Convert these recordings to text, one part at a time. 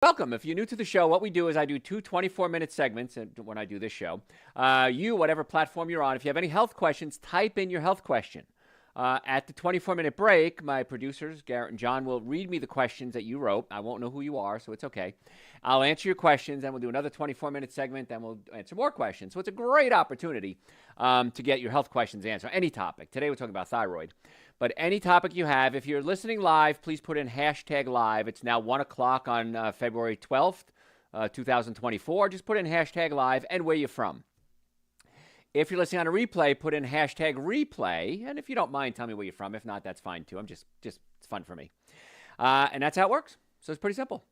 Welcome. If you're new to the show, what we do is I do two 24-minute segments when I do this show. Whatever platform you're on, if you have any health questions, type in your health question. At the 24-minute break, my producers, Garrett and John, will read me the questions that you wrote. I won't know who you are, so it's okay. I'll answer your questions, then we'll do another 24-minute segment, then we'll answer more questions. So it's a great opportunity to get your health questions answered. Any topic. Today we're talking about thyroid. But any topic you have, if you're listening live, please put in hashtag live. It's now 1 o'clock on February 12th, 2024. Just put in hashtag live and where you're from. If you're listening on a replay, put in hashtag replay. And if you don't mind, tell me where you're from. If not, that's fine too. It's fun for me. And that's how it works. So it's pretty simple.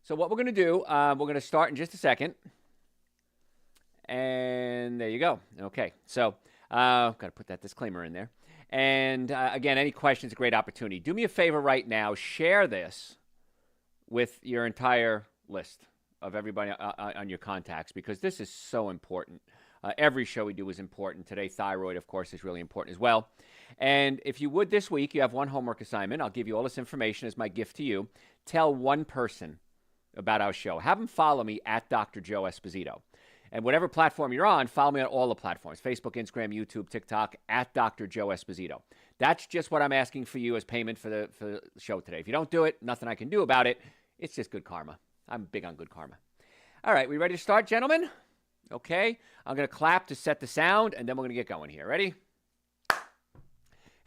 So what we're going to do, we're going to start in just a second. And there you go. Okay. So got to put that disclaimer in there. And again, any questions, a great opportunity. Do me a favor right now. Share this with your entire list of everybody on your contacts, because this is so important. Every show we do is important. Today, thyroid, of course, is really important as well. And if you would this week, you have one homework assignment. I'll give you all this information as my gift to you. Tell one person about our show. Have them follow me at Dr. Joe Esposito. And whatever platform you're on, follow me on all the platforms, Facebook, Instagram, YouTube, TikTok, at Dr. Joe Esposito. That's just what I'm asking for you as payment for the show today. If you don't do it, nothing I can do about it. It's just good karma. I'm big on good karma. All right, we ready to start, gentlemen? Okay, I'm going to clap to set the sound, and then we're going to get going here. Ready?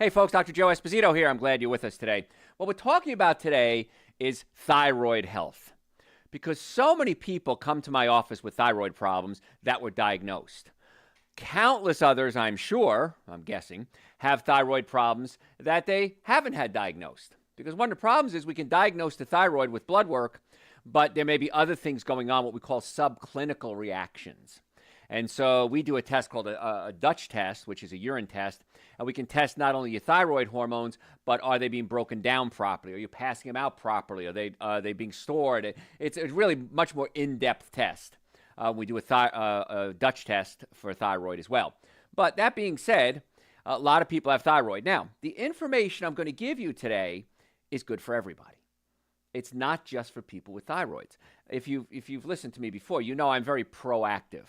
Hey, folks, Dr. Joe Esposito here. I'm glad you're with us today. What we're talking about today is thyroid health, because so many people come to my office with thyroid problems that were diagnosed. Countless others, I'm guessing, have thyroid problems that they haven't had diagnosed. Because one of the problems is we can diagnose the thyroid with blood work, but there may be other things going on, what we call subclinical reactions. And so we do a test called a Dutch test, which is a urine test, and we can test not only your thyroid hormones, but are they being broken down properly? Are you passing them out properly? Are they being stored? It's really much more in-depth test. We do a Dutch test for thyroid as well. But that being said, a lot of people have thyroid. Now, the information I'm going to give you today is good for everybody. It's not just for people with thyroids. If you've listened to me before, you know I'm very proactive.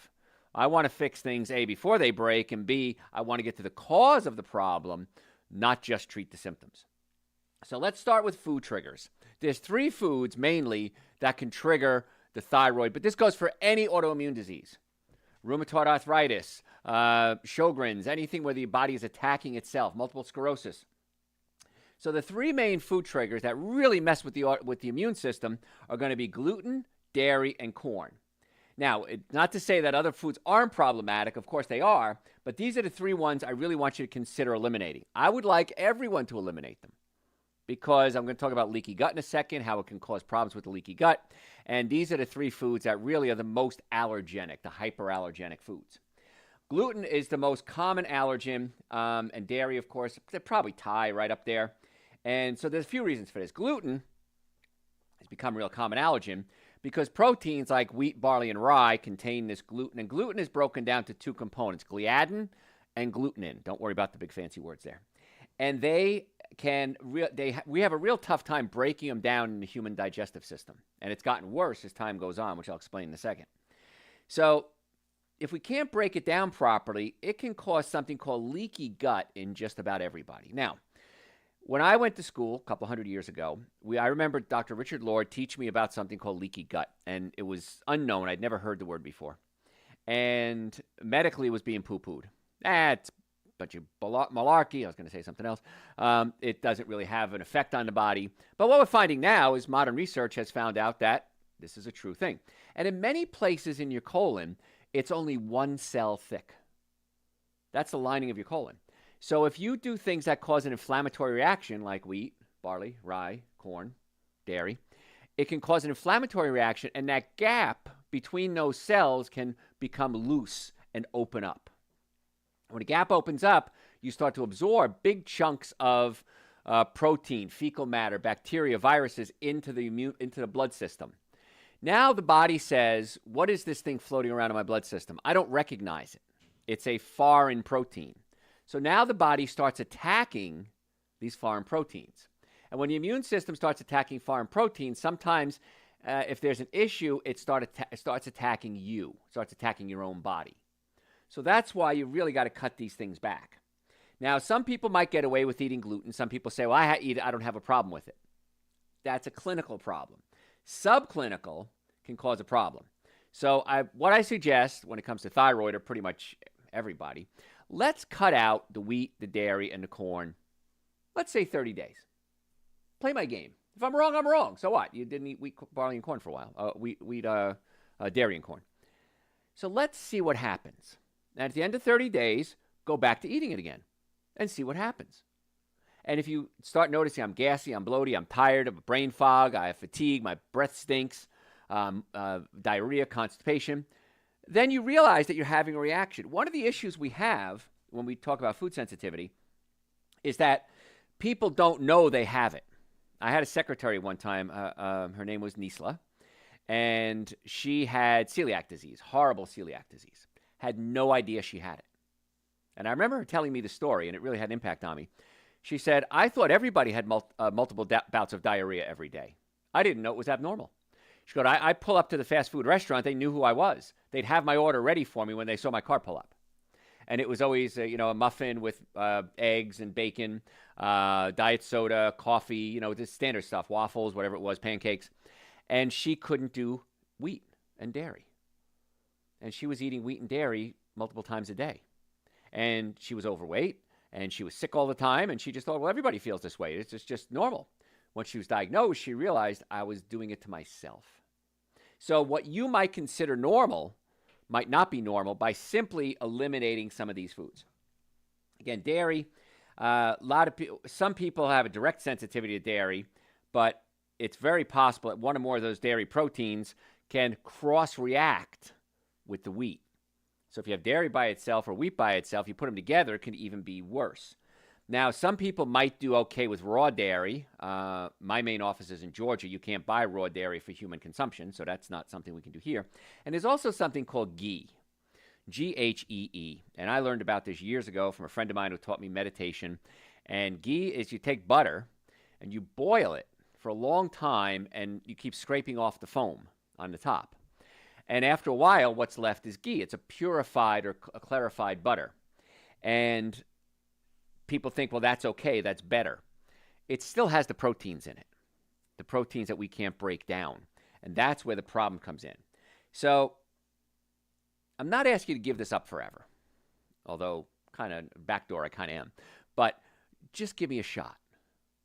I want to fix things, A, before they break, and B, I want to get to the cause of the problem, not just treat the symptoms. So let's start with food triggers. There's 3 foods mainly that can trigger the thyroid, but this goes for any autoimmune disease. Rheumatoid arthritis, Sjogren's, anything where the body is attacking itself, multiple sclerosis. So the 3 main food triggers that really mess with the immune system are going to be gluten, dairy, and corn. Now, not to say that other foods aren't problematic. Of course they are. But these are the 3 ones I really want you to consider eliminating. I would like everyone to eliminate them, because I'm going to talk about leaky gut in a second, how it can cause problems with the leaky gut. And these are the 3 foods that really are the most allergenic, the hyperallergenic foods. Gluten is the most common allergen, and dairy, of course, they're probably tie right up there. And so there's a few reasons for this. Gluten has become a real common allergen because proteins like wheat, barley, and rye contain this gluten. And gluten is broken down to 2 components, gliadin and glutenin. Don't worry about the big fancy words there. And we have a real tough time breaking them down in the human digestive system. And it's gotten worse as time goes on, which I'll explain in a second. So if we can't break it down properly, it can cause something called leaky gut in just about everybody. Now, when I went to school a couple hundred years ago, I remember Dr. Richard Lord teach me about something called leaky gut, and it was unknown. I'd never heard the word before. And medically, it was being poo-pooed. It's a bunch of malarkey. I was going to say something else. It doesn't really have an effect on the body. But what we're finding now is modern research has found out that this is a true thing. And in many places in your colon, it's only 1 cell thick. That's the lining of your colon. So if you do things that cause an inflammatory reaction like wheat, barley, rye, corn, dairy, it can cause an inflammatory reaction, and that gap between those cells can become loose and open up. When a gap opens up, you start to absorb big chunks of protein, fecal matter, bacteria, viruses into the blood system. Now the body says, what is this thing floating around in my blood system? I don't recognize it. It's a foreign protein. So now the body starts attacking these foreign proteins. And when the immune system starts attacking foreign proteins, sometimes if there's an issue, it starts attacking you, starts attacking your own body. So that's why you really got to cut these things back. Now, some people might get away with eating gluten. Some people say, well, I don't have a problem with it. That's a clinical problem. Subclinical can cause a problem. So what I suggest when it comes to thyroid, or pretty much everybody, let's cut out the wheat, the dairy, and the corn, let's say 30 days. Play my game. If I'm wrong, I'm wrong. So what? You didn't eat wheat, barley, and corn for a while. Dairy and corn. So let's see what happens. And at the end of 30 days, go back to eating it again and see what happens. And if you start noticing I'm gassy, I'm bloated, I'm tired, I have brain fog, I have fatigue, my breath stinks, diarrhea, constipation, then you realize that you're having a reaction. One of the issues we have when we talk about food sensitivity is that people don't know they have it. I had a secretary one time, her name was Nisla, and she had celiac disease, horrible celiac disease, had no idea she had it. And I remember her telling me the story, and it really had an impact on me. She said, I thought everybody had multiple bouts of diarrhea every day. I didn't know it was abnormal. She goes, I pull up to the fast food restaurant. They knew who I was. They'd have my order ready for me when they saw my car pull up. And it was always, a muffin with eggs and bacon, diet soda, coffee, the standard stuff, waffles, whatever it was, pancakes. And she couldn't do wheat and dairy. And she was eating wheat and dairy multiple times a day. And she was overweight. And she was sick all the time, and she just thought, well, everybody feels this way. It's just normal. When she was diagnosed, she realized I was doing it to myself. So what you might consider normal might not be normal by simply eliminating some of these foods. Again, dairy, some people have a direct sensitivity to dairy, but it's very possible that one or more of those dairy proteins can cross-react with the wheat. So if you have dairy by itself or wheat by itself, you put them together, it can even be worse. Now, some people might do okay with raw dairy. My main office is in Georgia. You can't buy raw dairy for human consumption, so that's not something we can do here. And there's also something called ghee, Ghee. And I learned about this years ago from a friend of mine who taught me meditation. And ghee is you take butter and you boil it for a long time, and you keep scraping off the foam on the top. And after a while, what's left is ghee. It's a purified or a clarified butter. And people think, well, that's okay, that's better. It still has the proteins in it, the proteins that we can't break down. And that's where the problem comes in. So I'm not asking you to give this up forever, although kind of backdoor I kind of am. But just give me a shot.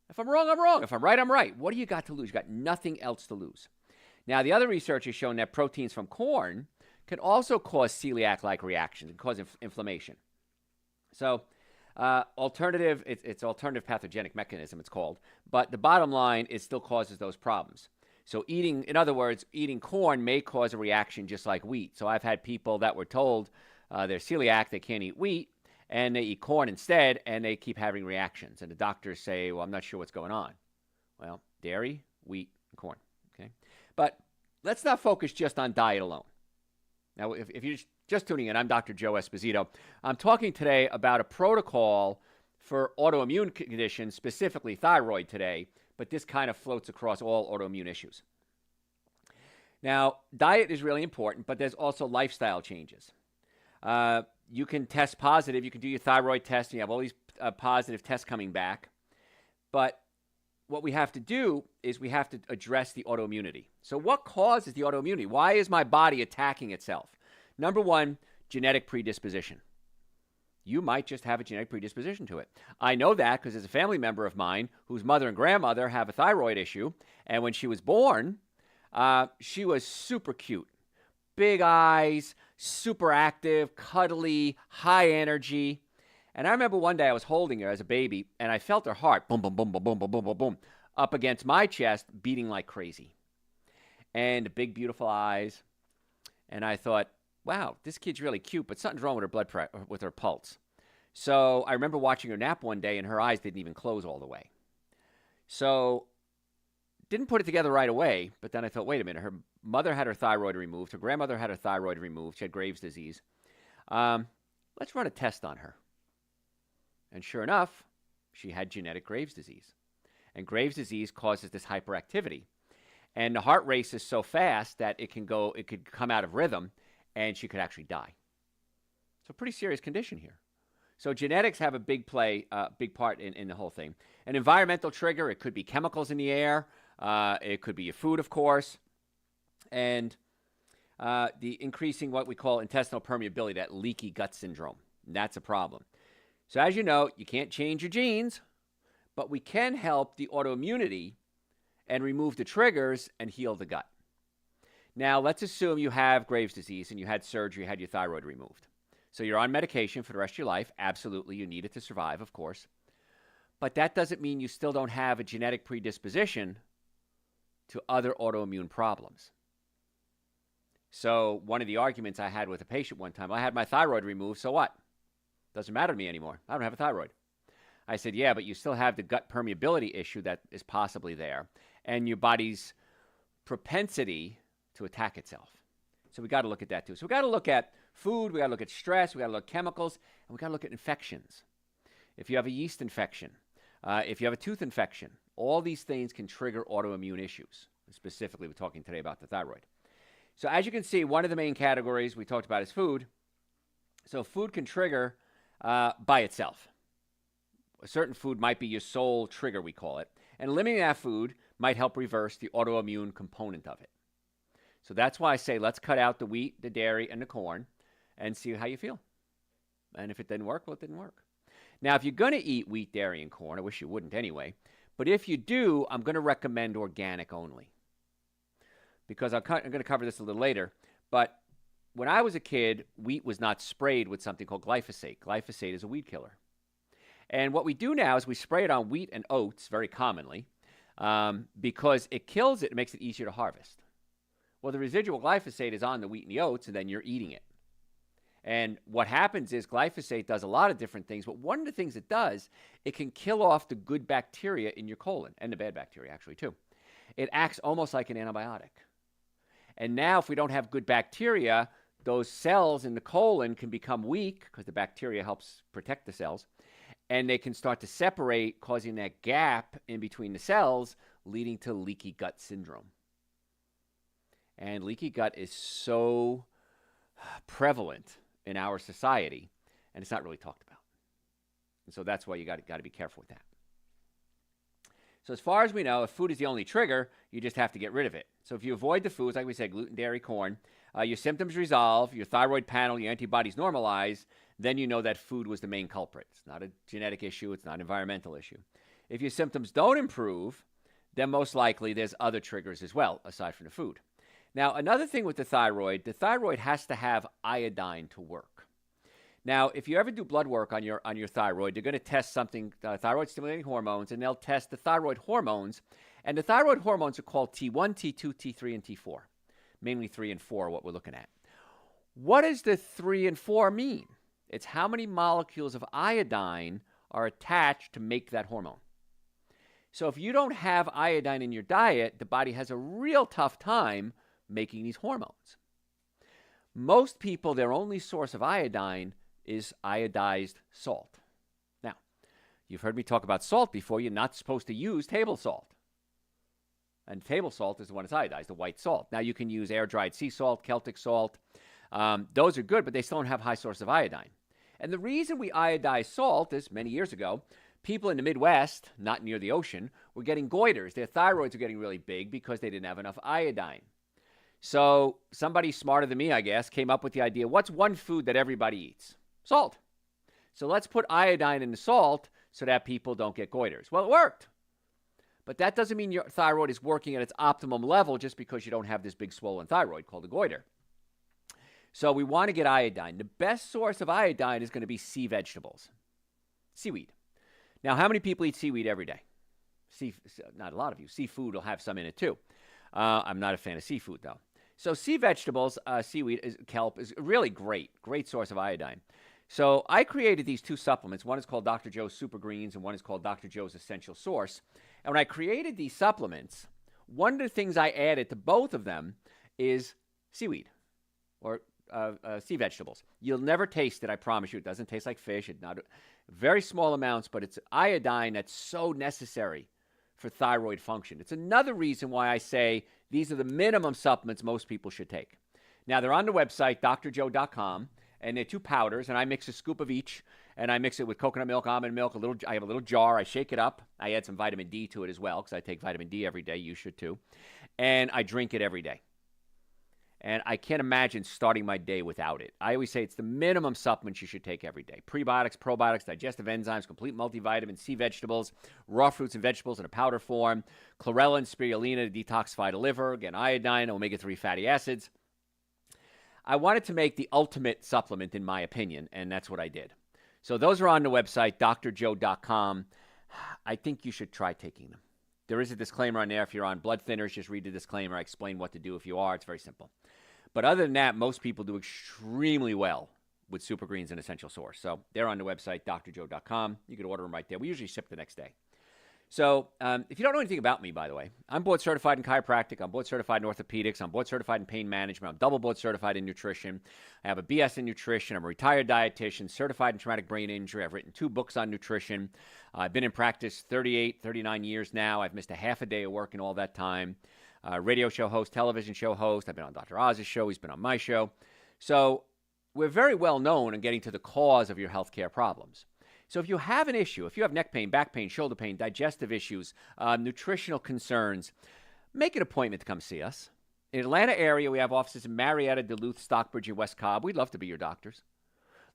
If I'm wrong, I'm wrong. If I'm right, I'm right. What do you got to lose? You got nothing else to lose. Now, the other research has shown that proteins from corn can also cause celiac-like reactions and cause inflammation. So it's alternative pathogenic mechanism, it's called. But the bottom line, it still causes those problems. So in other words, eating corn may cause a reaction just like wheat. So I've had people that were told they're celiac, they can't eat wheat, and they eat corn instead, and they keep having reactions. And the doctors say, well, I'm not sure what's going on. Well, dairy, wheat, and corn. Okay, but let's not focus just on diet alone. Now, if you're just tuning in, I'm Dr. Joe Esposito. I'm talking today about a protocol for autoimmune conditions, specifically thyroid today, but this kind of floats across all autoimmune issues. Now, diet is really important, but there's also lifestyle changes. You can test positive. You can do your thyroid test, and you have all these positive tests coming back. But what we have to do is we have to address the autoimmunity. So what causes the autoimmunity? Why is my body attacking itself? Number one, genetic predisposition. You might just have a genetic predisposition to it. I know that because there's a family member of mine whose mother and grandmother have a thyroid issue. And when she was born, she was super cute. Big eyes, super active, cuddly, high energy. And I remember one day I was holding her as a baby, and I felt her heart, boom, boom, boom, boom, boom, boom, boom, boom, boom, up against my chest, beating like crazy. And big, beautiful eyes. And I thought, wow, this kid's really cute, but something's wrong with her blood pressure, with her pulse. So I remember watching her nap one day, and her eyes didn't even close all the way. So didn't put it together right away, but then I thought, wait a minute, her mother had her thyroid removed. Her grandmother had her thyroid removed. She had Graves' disease. Let's run a test on her. And sure enough, she had genetic Graves' disease. And Graves' disease causes this hyperactivity. And the heart race is so fast that it could come out of rhythm, and she could actually die. So pretty serious condition here. So genetics have a big part in the whole thing. An environmental trigger, it could be chemicals in the air. It could be your food, of course. And the increasing what we call intestinal permeability, that leaky gut syndrome. And that's a problem. So as you know, you can't change your genes, but we can help the autoimmunity and remove the triggers and heal the gut. Now, let's assume you have Graves' disease and you had surgery, had your thyroid removed. So you're on medication for the rest of your life. Absolutely, you need it to survive, of course. But that doesn't mean you still don't have a genetic predisposition to other autoimmune problems. So one of the arguments I had with a patient one time, I had my thyroid removed, so what? Doesn't matter to me anymore. I don't have a thyroid. I said, yeah, but you still have the gut permeability issue that is possibly there, and your body's propensity to attack itself. So we got to look at that too. So we got to look at food, we got to look at stress, we got to look at chemicals, and we got to look at infections. If you have a yeast infection, if you have a tooth infection, all these things can trigger autoimmune issues. Specifically, we're talking today about the thyroid. So as you can see, one of the main categories we talked about is food. So food can trigger by itself. A certain food might be your sole trigger, we call it. And eliminating that food might help reverse the autoimmune component of it. So that's why I say let's cut out the wheat, the dairy, and the corn and see how you feel. And if it didn't work, well, it didn't work. Now, if you're going to eat wheat, dairy, and corn, I wish you wouldn't anyway, but if you do, I'm going to recommend organic only. Because I'm going to cover this a little later, but when I was a kid, wheat was not sprayed with something called glyphosate. Glyphosate is a weed killer. And what we do now is we spray it on wheat and oats very commonly because it kills it. It makes it easier to harvest. Well, the residual glyphosate is on the wheat and the oats, and then you're eating it. And what happens is glyphosate does a lot of different things, but one of the things it does, it can kill off the good bacteria in your colon, and the bad bacteria actually too. It acts almost like an antibiotic. And now if we don't have good bacteria, those cells in the colon can become weak because the bacteria helps protect the cells. And they can start to separate, causing that gap in between the cells, leading to leaky gut syndrome. And leaky gut is so prevalent in our society, and it's not really talked about. And so that's why you got to be careful with that. So as far as we know, if food is the only trigger, you just have to get rid of it. So if you avoid the foods, like we said, gluten, dairy, corn, your symptoms resolve, your thyroid panel, your antibodies normalize, then you know that food was the main culprit. It's not a genetic issue. It's not an environmental issue. If your symptoms don't improve, then most likely there's other triggers as well, aside from the food. Now, another thing with the thyroid has to have iodine to work. Now, if you ever do blood work on your thyroid, they're going to test something, thyroid-stimulating hormones, and they'll test the thyroid hormones. And the thyroid hormones are called T1, T2, T3, and T4. Mainly 3 and 4 are what we're looking at. What does the 3 and 4 mean? It's how many molecules of iodine are attached to make that hormone. So if you don't have iodine in your diet, the body has a real tough time making these hormones. Most people, their only source of iodine is iodized salt. Now, you've heard me talk about salt before. You're not supposed to use table salt. And table salt is the one that's iodized, the white salt. Now, you can use air-dried sea salt, Celtic salt. Those are good, but they still don't have high source of iodine. And the reason we iodize salt is many years ago, people in the Midwest, not near the ocean, were getting goiters. Their thyroids were getting really big because they didn't have enough iodine. So somebody smarter than me, I guess, came up with the idea, what's one food that everybody eats? Salt. So let's put iodine in the salt so that people don't get goiters. Well, it worked. But that doesn't mean your thyroid is working at its optimum level just because you don't have this big swollen thyroid called a goiter. So we want to get iodine. The best source of iodine is going to be sea vegetables, seaweed. Now, how many people eat seaweed every day? Not a lot of you. Seafood will have some in it too. I'm not a fan of seafood though. So sea vegetables, seaweed, kelp is really great source of iodine. So I created these two supplements. One is called Dr. Joe's Super Greens and one is called Dr. Joe's Essential Source. And when I created these supplements, one of the things I added to both of them is seaweed or sea vegetables. You'll never taste it, I promise you. It doesn't taste like fish. It's not very small amounts, but it's iodine that's so necessary for thyroid function. It's another reason why I say These are the minimum supplements most people should take. Now, they're on the website, drjoe.com, and they're 2 powders, and I mix a scoop of each, and I mix it with coconut milk, almond milk, I have a little jar. I shake it up. I add some vitamin D to it as well, because I take vitamin D every day. You should too. And I drink it every day. And I can't imagine starting my day without it. I always say it's the minimum supplements you should take every day. Prebiotics, probiotics, digestive enzymes, complete multivitamin, C vegetables, raw fruits and vegetables in a powder form, chlorella and spirulina to detoxify the liver, again, iodine, omega-3 fatty acids. I wanted to make the ultimate supplement, in my opinion, and that's what I did. So those are on the website, drjoe.com. I think you should try taking them. There is a disclaimer on there. If you're on blood thinners, just read the disclaimer. I explain what to do if you are. It's very simple. But other than that, most people do extremely well with Super Greens and Essential Source. So they're on the website, drjoe.com. You can order them right there. We usually ship the next day. So if you don't know anything about me, by the way, I'm board certified in chiropractic. I'm board certified in orthopedics. I'm board certified in pain management. I'm double board certified in nutrition. I have a BS in nutrition. I'm a retired dietitian, certified in traumatic brain injury. I've written 2 books on nutrition. I've been in practice 38, 39 years now. I've missed a half a day of work in all that time. Radio show host, television show host. I've been on Dr. Oz's show. He's been on my show. So we're very well known in getting to the cause of your healthcare problems. So if you have an issue, if you have neck pain, back pain, shoulder pain, digestive issues, nutritional concerns, make an appointment to come see us. In the Atlanta area, we have offices in Marietta, Duluth, Stockbridge, and West Cobb. We'd love to be your doctors.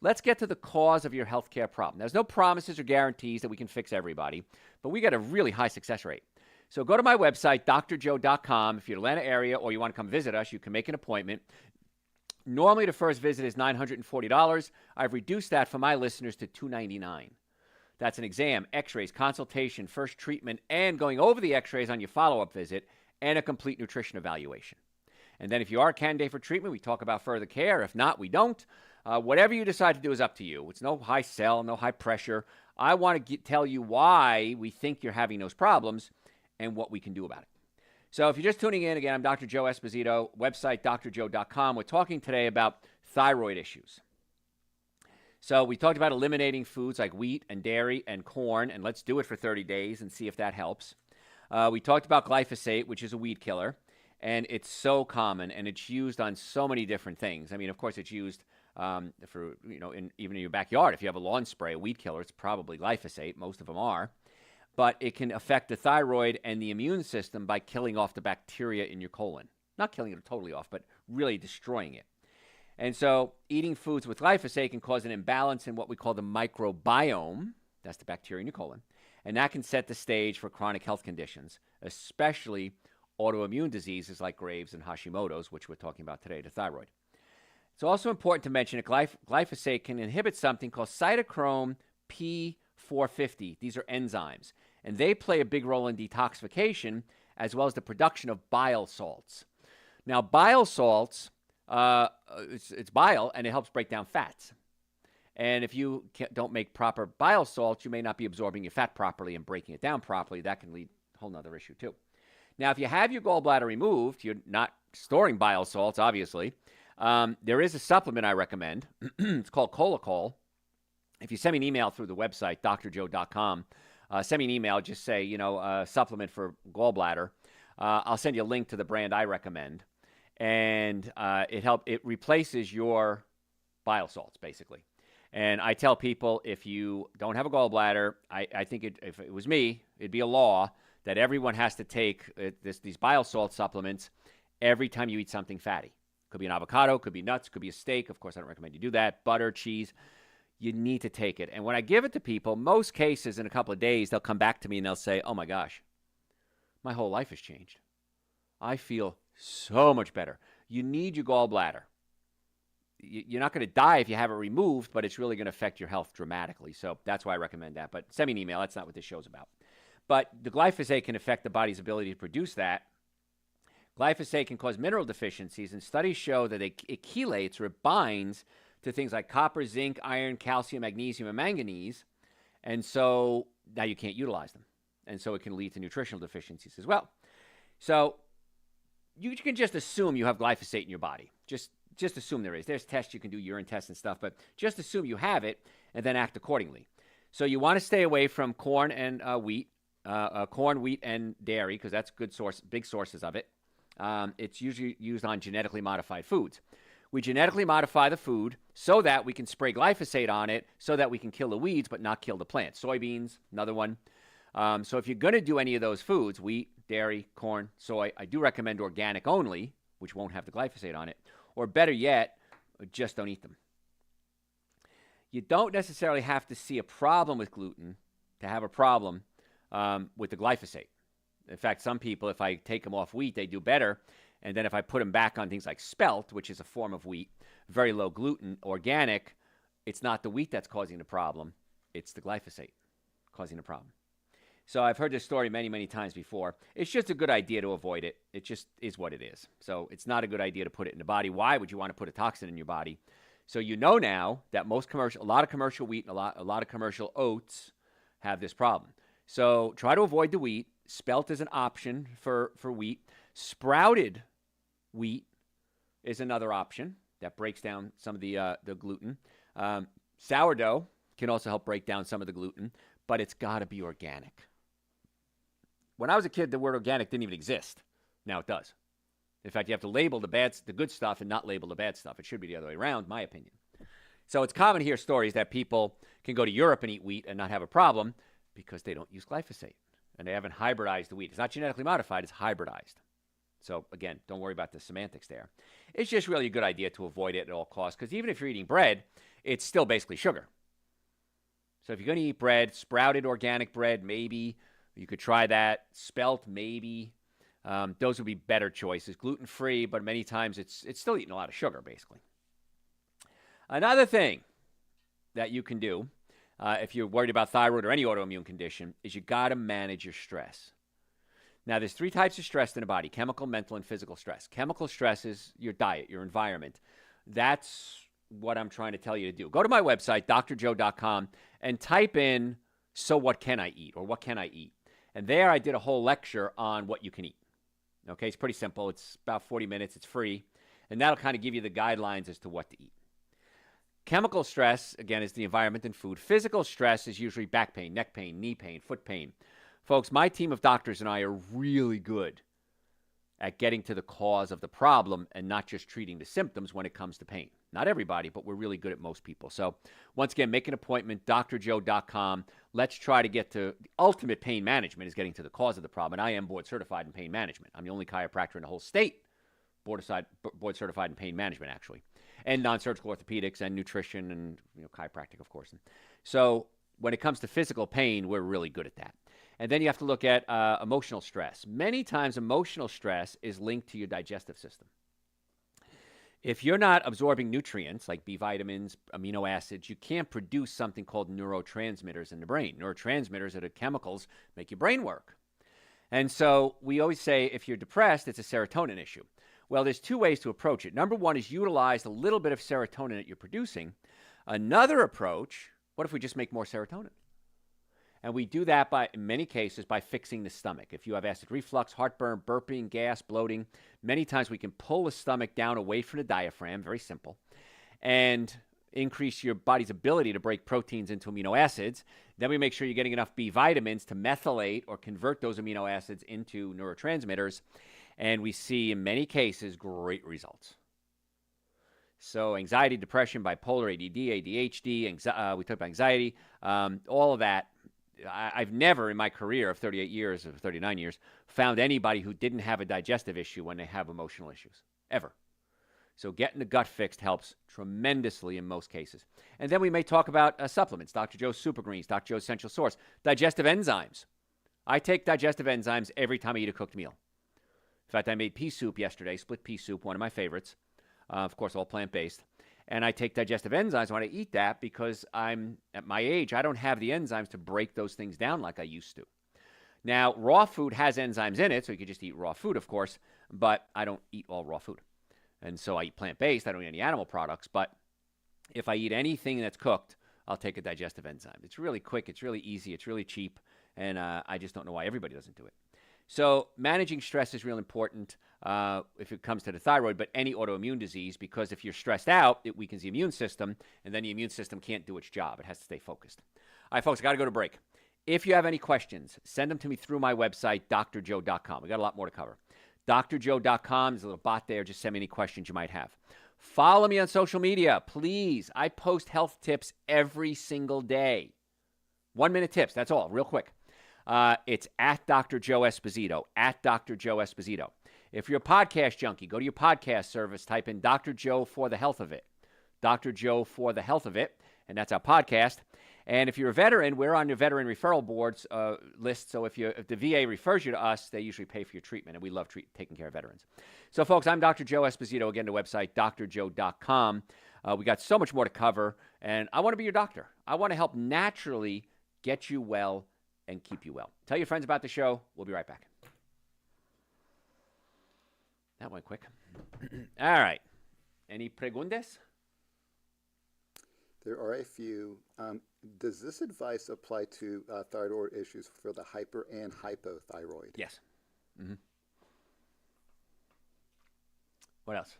Let's get to the cause of your healthcare problem. There's no promises or guarantees that we can fix everybody, but we got a really high success rate. So go to my website, drjoe.com. If you're in the Atlanta area or you want to come visit us, you can make an appointment. Normally, the first visit is $940. I've reduced that for my listeners to $299. That's an exam, x-rays, consultation, first treatment, and going over the x-rays on your follow-up visit, and a complete nutrition evaluation. And then if you are a candidate for treatment, we talk about further care. If not, we don't. Whatever you decide to do is up to you. It's no high sell, no high pressure. I want to tell you why we think you're having those problems and what we can do about it. So if you're just tuning in, again, I'm Dr. Joe Esposito, website drjoe.com. We're talking today about thyroid issues. So we talked about eliminating foods like wheat and dairy and corn, and let's do it for 30 days and see if that helps. We talked about glyphosate, which is a weed killer, and it's so common, and it's used on so many different things. I mean, of course, it's used for, even in your backyard. If you have a lawn spray, a weed killer, it's probably glyphosate. Most of them are. But it can affect the thyroid and the immune system by killing off the bacteria in your colon. Not killing it totally off, but really destroying it. And so eating foods with glyphosate can cause an imbalance in what we call the microbiome. That's the bacteria in your colon. And that can set the stage for chronic health conditions, especially autoimmune diseases like Graves' and Hashimoto's, which we're talking about today, the thyroid. It's also important to mention that glyphosate can inhibit something called cytochrome P450. These are enzymes, and they play a big role in detoxification as well as the production of bile salts. Now, bile salts, it's bile, and it helps break down fats. And if you don't make proper bile salts, you may not be absorbing your fat properly and breaking it down properly. That can lead to a whole other issue, too. Now, if you have your gallbladder removed, you're not storing bile salts, obviously. There is a supplement I recommend. It's called Colacol. If you send me an email through the website, drjoe.com, send me an email, just say, supplement for gallbladder. I'll send you a link to the brand I recommend. And it replaces your bile salts, basically. And I tell people, if you don't have a gallbladder, I think if it was me, it'd be a law that everyone has to take these bile salt supplements every time you eat something fatty. Could be an avocado, could be nuts, could be a steak. Of course, I don't recommend you do that. Butter, cheese. You need to take it. And when I give it to people, most cases in a couple of days, they'll come back to me and they'll say, oh my gosh, my whole life has changed. I feel so much better. You need your gallbladder. You're not going to die if you have it removed, but it's really going to affect your health dramatically. So that's why I recommend that. But send me an email. That's not what this show's about. But the glyphosate can affect the body's ability to produce that. Glyphosate can cause mineral deficiencies, and studies show that it chelates or it binds to things like copper, zinc, iron, calcium, magnesium, and manganese. And so now you can't utilize them. And so it can lead to nutritional deficiencies as well. So you can just assume you have glyphosate in your body. Just assume there is. There's tests you can do, urine tests and stuff, but just assume you have it and then act accordingly. So you want to stay away from corn and wheat, corn, wheat, and dairy, because that's big sources of it. It's usually used on genetically modified foods. We genetically modify the food so that we can spray glyphosate on it so that we can kill the weeds but not kill the plant. Soybeans, another one. So if you're going to do any of those foods, wheat, dairy, corn, soy, I do recommend organic only, which won't have the glyphosate on it. Or better yet, just don't eat them. You don't necessarily have to see a problem with gluten to have a problem with the glyphosate. In fact, some people, if I take them off wheat, they do better. And then if I put them back on things like spelt, which is a form of wheat, very low gluten, organic, it's not the wheat that's causing the problem. It's the glyphosate causing the problem. So I've heard this story many, many times before. It's just a good idea to avoid it. It just is what it is. So it's not a good idea to put it in the body. Why would you want to put a toxin in your body? So you know now that a lot of commercial wheat and a lot of commercial oats have this problem. So try to avoid the wheat. Spelt is an option for wheat. Sprouted wheat is another option that breaks down some of the gluten. Sourdough can also help break down some of the gluten, but it's got to be organic. When I was a kid, the word organic didn't even exist. Now it does. In fact, you have to label the good stuff and not label the bad stuff. It should be the other way around, my opinion. So it's common to hear stories that people can go to Europe and eat wheat and not have a problem because they don't use glyphosate and they haven't hybridized the wheat. It's not genetically modified, it's hybridized. So again, don't worry about the semantics there. It's just really a good idea to avoid it at all costs because even if you're eating bread, it's still basically sugar. So if you're going to eat bread, sprouted organic bread, maybe. You could try that. Spelt, maybe. Those would be better choices. Gluten-free, but many times it's still eating a lot of sugar, basically. Another thing that you can do if you're worried about thyroid or any autoimmune condition is you got to manage your stress. Now, there's 3 types of stress in the body: chemical, mental, and physical stress. Chemical stress is your diet, your environment. That's what I'm trying to tell you to do. Go to my website, drjoe.com, and type in, "So what can I eat?" or "What can I eat?" And there I did a whole lecture on what you can eat. Okay, it's pretty simple. It's about 40 minutes. It's free. And that'll kind of give you the guidelines as to what to eat. Chemical stress, again, is the environment and food. Physical stress is usually back pain, neck pain, knee pain, foot pain. Folks, my team of doctors and I are really good at getting to the cause of the problem and not just treating the symptoms when it comes to pain. Not everybody, but we're really good at most people. So once again, make an appointment, drjoe.com. Let's try to get to the ultimate pain management is getting to the cause of the problem. And I am board certified in pain management. I'm the only chiropractor in the whole state board certified in pain management, actually, and non-surgical orthopedics and nutrition and chiropractic, of course. So when it comes to physical pain, we're really good at that. And then you have to look at emotional stress. Many times emotional stress is linked to your digestive system. If you're not absorbing nutrients like B vitamins, amino acids, you can't produce something called neurotransmitters in the brain. Neurotransmitters are the chemicals make your brain work. And so we always say if you're depressed, it's a serotonin issue. Well, there's 2 ways to approach it. Number 1 is utilize a little bit of serotonin that you're producing. Another approach, what if we just make more serotonin? And we do that in many cases by fixing the stomach. If you have acid reflux, heartburn, burping, gas, bloating, many times we can pull the stomach down away from the diaphragm, very simple, and increase your body's ability to break proteins into amino acids. Then we make sure you're getting enough B vitamins to methylate or convert those amino acids into neurotransmitters. And we see in many cases great results. So anxiety, depression, bipolar, ADD, ADHD, we talked about anxiety, all of that. I've never in my career of 38 years, or 39 years, found anybody who didn't have a digestive issue when they have emotional issues, ever. So getting the gut fixed helps tremendously in most cases. And then we may talk about supplements, Dr. Joe's Super Greens, Dr. Joe's Essential Source, digestive enzymes. I take digestive enzymes every time I eat a cooked meal. In fact, I made pea soup yesterday, split pea soup, one of my favorites, of course, all plant-based. And I take digestive enzymes when I eat that because I'm at my age, I don't have the enzymes to break those things down like I used to. Now, raw food has enzymes in it, so you could just eat raw food, of course, but I don't eat all raw food. And so I eat plant-based. I don't eat any animal products, but if I eat anything that's cooked, I'll take a digestive enzyme. It's really quick, it's really easy, it's really cheap, and I just don't know why everybody doesn't do it. So managing stress is real important if it comes to the thyroid, but any autoimmune disease, because if you're stressed out, it weakens the immune system, and then the immune system can't do its job. It has to stay focused. All right, folks, I got to go to break. If you have any questions, send them to me through my website, drjoe.com. We got a lot more to cover. drjoe.com. There's a little bot there. Just send me any questions you might have. Follow me on social media, please. I post health tips every single day. 1-minute tips, that's all, real quick. It's at Dr. Joe Esposito, at Dr. Joe Esposito. If you're a podcast junkie, go to your podcast service, type in Dr. Joe for the health of it. Dr. Joe for the health of it, and that's our podcast. And if you're a veteran, we're on your veteran referral boards list. So if the VA refers you to us, they usually pay for your treatment, and we love taking care of veterans. So, folks, I'm Dr. Joe Esposito. Again, the website, drjoe.com. We got so much more to cover, and I want to be your doctor. I want to help naturally get you well and keep you well. Tell your friends about the show. We'll be right back. That went quick. All right. Any preguntas? There are a few. Does this advice apply to thyroid issues for the hyper and hypothyroid? Yes. Mm-hmm. What else?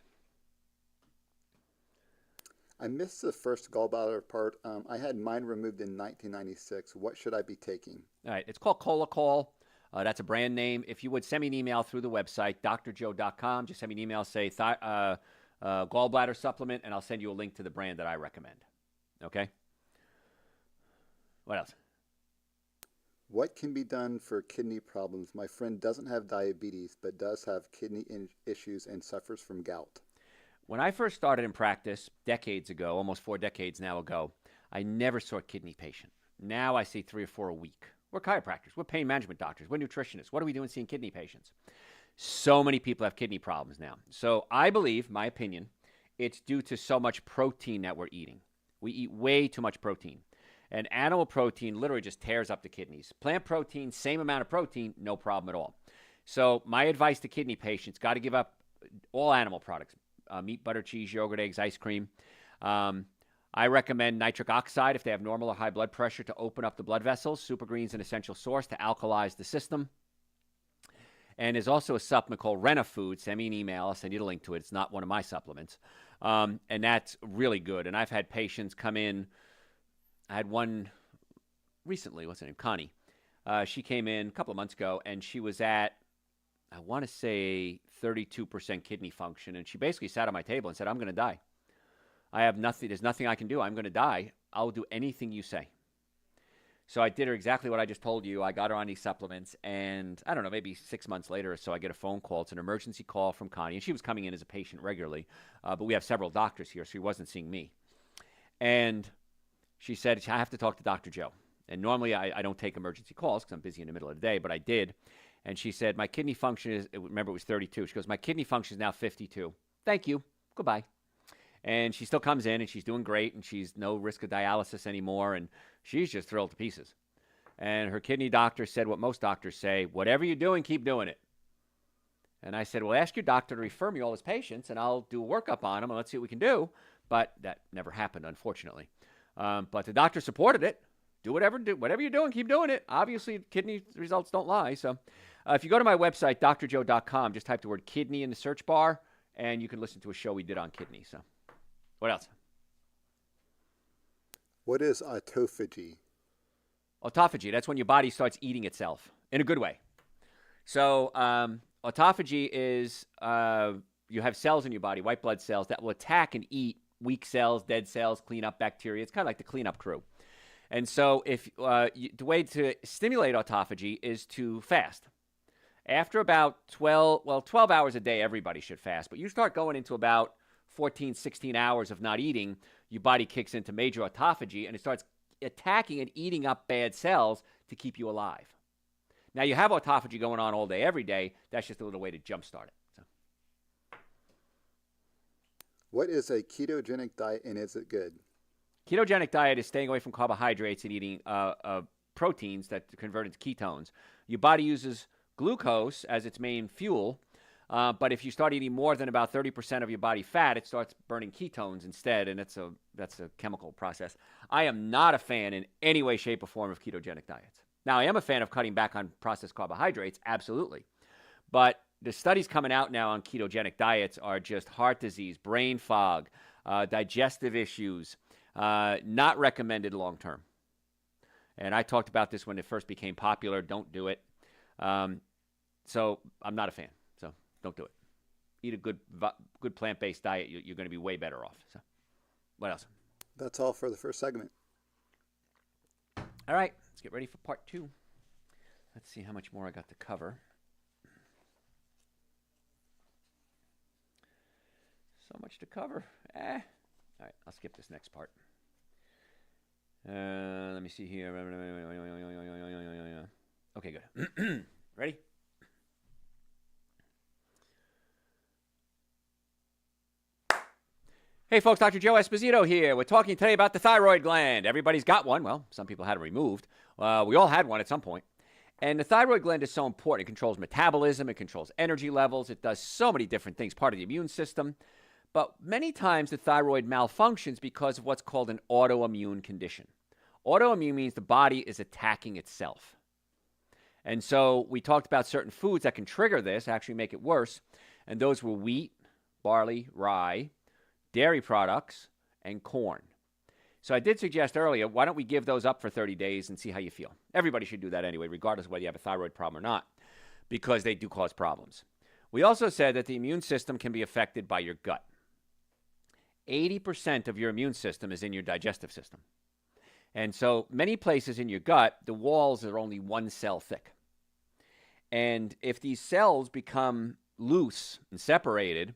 I missed the first gallbladder part. I had mine removed in 1996. What should I be taking? All right. It's called Colacol. That's a brand name. If you would send me an email through the website, drjoe.com. Just send me an email, say gallbladder supplement, and I'll send you a link to the brand that I recommend. Okay? What else? What can be done for kidney problems? My friend doesn't have diabetes, but does have kidney issues and suffers from gout. When I first started in practice decades ago, almost 4 decades now ago, I never saw a kidney patient. Now I see 3 or 4 a week. We're chiropractors. We're pain management doctors. We're nutritionists. What are we doing seeing kidney patients? So many people have kidney problems now. So I believe, my opinion, it's due to so much protein that we're eating. We eat way too much protein. And animal protein literally just tears up the kidneys. Plant protein, same amount of protein, no problem at all. So my advice to kidney patients, got to give up all animal products, meat, butter, cheese, yogurt, eggs, ice cream. I recommend nitric oxide if they have normal or high blood pressure to open up the blood vessels. Supergreen's an essential source to alkalize the system. And there's also a supplement called Renafood. Send me an email. I'll send you the link to it. It's not one of my supplements. And that's really good. And I've had patients come in. I had one recently. What's her name? Connie. She came in a couple of months ago, and she was at, I want to say, 32% kidney function. And she basically sat on my table and said, I'm going to die. I have nothing. There's nothing I can do. I'm going to die. I'll do anything you say. So I did her exactly what I just told you. I got her on these supplements, and I don't know, maybe 6 months later or so, I get a phone call. It's an emergency call from Connie, and she was coming in as a patient regularly, but we have several doctors here, so she wasn't seeing me. And she said, I have to talk to Dr. Joe. And normally I don't take emergency calls because I'm busy in the middle of the day, but I did. And she said, my kidney function is, remember it was 32. She goes, my kidney function is now 52. Thank you. Goodbye. And she still comes in, and she's doing great, and she's no risk of dialysis anymore, and she's just thrilled to pieces. And her kidney doctor said what most doctors say, whatever you're doing, keep doing it. And I said, well, ask your doctor to refer me all his patients, and I'll do a workup on them, and let's see what we can do. But that never happened, unfortunately. But the doctor supported it. Do whatever you're doing, keep doing it. Obviously, kidney results don't lie. So if you go to my website, drjoe.com, just type the word kidney in the search bar, and you can listen to a show we did on kidney. So what else? What is autophagy? Autophagy, that's when your body starts eating itself in a good way. So autophagy is you have cells in your body, white blood cells, that will attack and eat weak cells, dead cells, clean up bacteria. It's kind of like the cleanup crew. And so if the way to stimulate autophagy is to fast. After about 12 hours a day, everybody should fast. But you start going into about 14, 16 hours of not eating, your body kicks into major autophagy, and it starts attacking and eating up bad cells to keep you alive. Now, you have autophagy going on all day, every day. That's just a little way to jumpstart it. So. What is a ketogenic diet, and is it good? Ketogenic diet is staying away from carbohydrates and eating proteins that convert into ketones. Your body uses glucose as its main fuel, but if you start eating more than about 30% of your body fat, it starts burning ketones instead, and that's a chemical process. I am not a fan in any way, shape, or form of ketogenic diets. Now, I am a fan of cutting back on processed carbohydrates, absolutely. But the studies coming out now on ketogenic diets are just heart disease, brain fog, digestive issues, not recommended long-term. And I talked about this when it first became popular. Don't do it. So I'm not a fan. So Don't do it. Eat a good plant-based diet. You're going to be way better off. So, what else? That's all for the first segment. All right, let's get ready for part 2. Let's see how much more I got to cover. So much to cover. All right, I'll skip this next part. Let me see here. Okay, good. Ready? Hey folks, Dr. Joe Esposito here. We're talking today about the thyroid gland. Everybody's got one. Well, some people had it removed. We all had one at some point. And the thyroid gland is so important. It controls metabolism. It controls energy levels. It does so many different things, part of the immune system. But many times the thyroid malfunctions because of what's called an autoimmune condition. Autoimmune means the body is attacking itself. And so we talked about certain foods that can trigger this, actually make it worse. And those were wheat, barley, rye, dairy products, and corn. So I did suggest earlier, why don't we give those up for 30 days and see how you feel? Everybody should do that anyway, regardless of whether you have a thyroid problem or not, because they do cause problems. We also said that the immune system can be affected by your gut. 80% of your immune system is in your digestive system. And so many places in your gut, the walls are only 1 cell thick. And if these cells become loose and separated,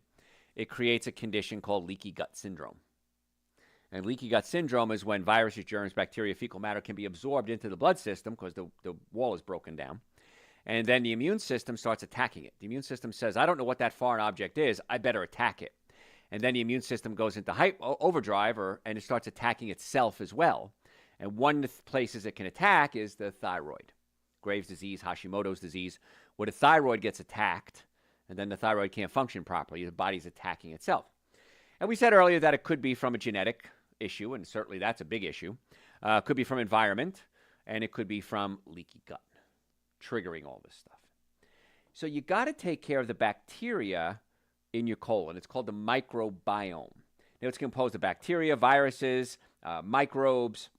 it creates a condition called leaky gut syndrome. And leaky gut syndrome is when viruses, germs, bacteria, fecal matter can be absorbed into the blood system because the wall is broken down. And then the immune system starts attacking it. The immune system says, I don't know what that foreign object is. I better attack it. And then the immune system goes into overdrive and it starts attacking itself as well. And one of the places it can attack is the thyroid. Graves' disease, Hashimoto's disease, where the thyroid gets attacked. And then the thyroid can't function properly. The body's attacking itself. And we said earlier that it could be from a genetic issue, and certainly that's a big issue. It could be from environment, and it could be from leaky gut, triggering all this stuff. So you got to take care of the bacteria in your colon. It's called the microbiome. Now, it's composed of bacteria, viruses, microbes,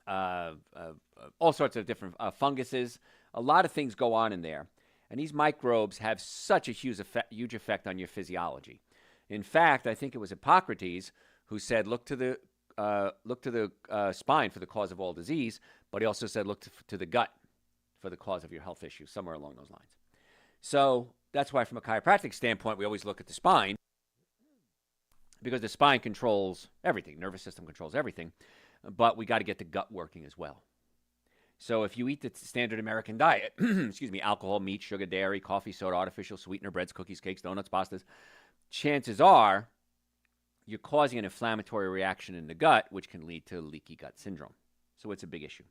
all sorts of different funguses. A lot of things go on in there. And these microbes have such a huge effect on your physiology. In fact, I think it was Hippocrates who said, look to the spine for the cause of all disease, but he also said, look to the gut for the cause of your health issues, somewhere along those lines. So that's why from a chiropractic standpoint, we always look at the spine, because the spine controls everything. Nervous system controls everything, but we got to get the gut working as well. So if you eat the standard American diet, alcohol, meat, sugar, dairy, coffee, soda, artificial sweetener, breads, cookies, cakes, donuts, pastas, chances are you're causing an inflammatory reaction in the gut, which can lead to leaky gut syndrome. So it's a big issue.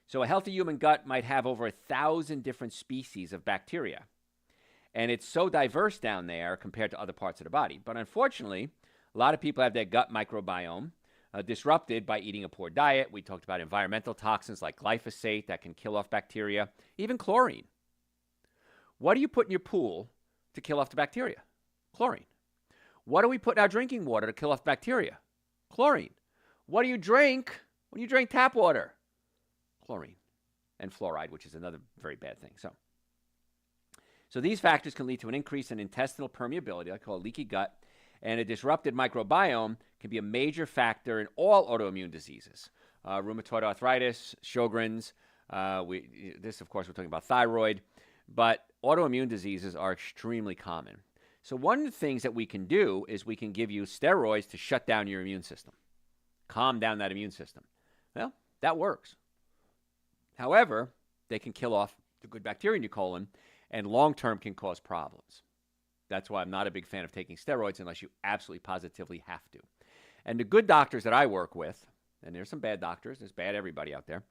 So a healthy human gut might have over 1,000 different species of bacteria. And it's so diverse down there compared to other parts of the body. But unfortunately, a lot of people have their gut microbiome disrupted by eating a poor diet. We talked about environmental toxins like glyphosate that can kill off bacteria, even chlorine. What do you put in your pool to kill off the bacteria? Chlorine. What do we put in our drinking water to kill off bacteria? Chlorine. What do you drink when you drink tap water? Chlorine. And fluoride, which is another very bad thing. So these factors can lead to an increase in intestinal permeability, I call it leaky gut, and a disrupted microbiome can be a major factor in all autoimmune diseases. Rheumatoid arthritis, Sjogren's, this, of course, we're talking about thyroid, but autoimmune diseases are extremely common. So one of the things that we can do is we can give you steroids to shut down your immune system, calm down that immune system. Well, that works. However, they can kill off the good bacteria in your colon and long-term can cause problems. That's why I'm not a big fan of taking steroids unless you absolutely positively have to. And the good doctors that I work with, and there's some bad doctors, there's bad everybody out there,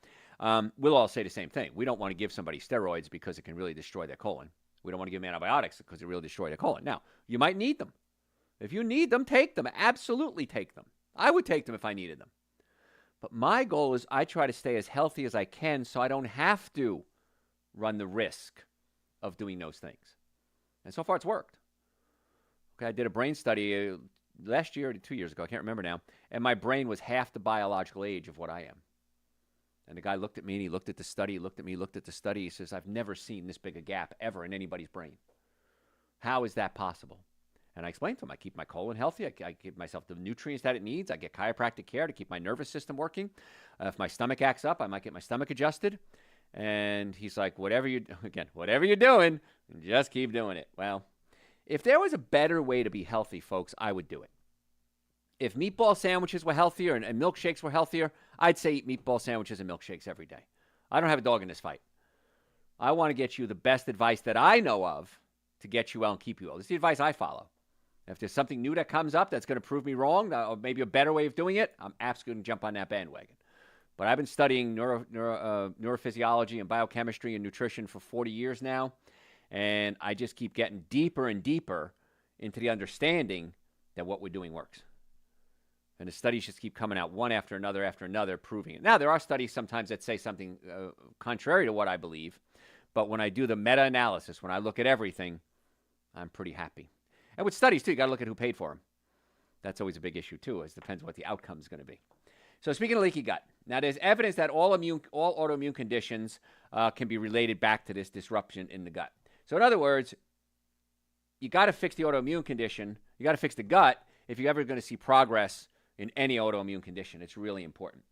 will all say the same thing. We don't want to give somebody steroids because it can really destroy their colon. We don't want to give them antibiotics because it really destroy their colon. Now, you might need them. If you need them, take them. Absolutely take them. I would take them if I needed them. But my goal is I try to stay as healthy as I can so I don't have to run the risk of doing those things. And so far it's worked. Okay, I did a brain study last year or 2 years ago, I can't remember now, and my brain was half the biological age of what I am. And the guy looked at me and he looked at the study, he looked at me, looked at the study, he says, I've never seen this big a gap ever in anybody's brain. How is that possible? And I explained to him, I keep my colon healthy. I give myself the nutrients that it needs. I get chiropractic care to keep my nervous system working. If my stomach acts up, I might get my stomach adjusted. And he's like, whatever you're doing, just keep doing it. Well, if there was a better way to be healthy, folks, I would do it. If meatball sandwiches were healthier and milkshakes were healthier, I'd say eat meatball sandwiches and milkshakes every day. I don't have a dog in this fight. I want to get you the best advice that I know of to get you well and keep you well. This is the advice I follow. If there's something new that comes up that's going to prove me wrong, or maybe a better way of doing it, I'm absolutely going to jump on that bandwagon. But I've been studying neurophysiology and biochemistry and nutrition for 40 years now, and I just keep getting deeper and deeper into the understanding that what we're doing works. And the studies just keep coming out one after another, proving it. Now, there are studies sometimes that say something contrary to what I believe, but when I do the meta-analysis, when I look at everything, I'm pretty happy. And with studies, too, you got to look at who paid for them. That's always a big issue, too. It depends what the outcome is going to be. So speaking of leaky gut, now there's evidence that all autoimmune conditions can be related back to this disruption in the gut. So in other words, you got to fix the autoimmune condition. You got to fix the gut if you're ever going to see progress in any autoimmune condition. It's really important.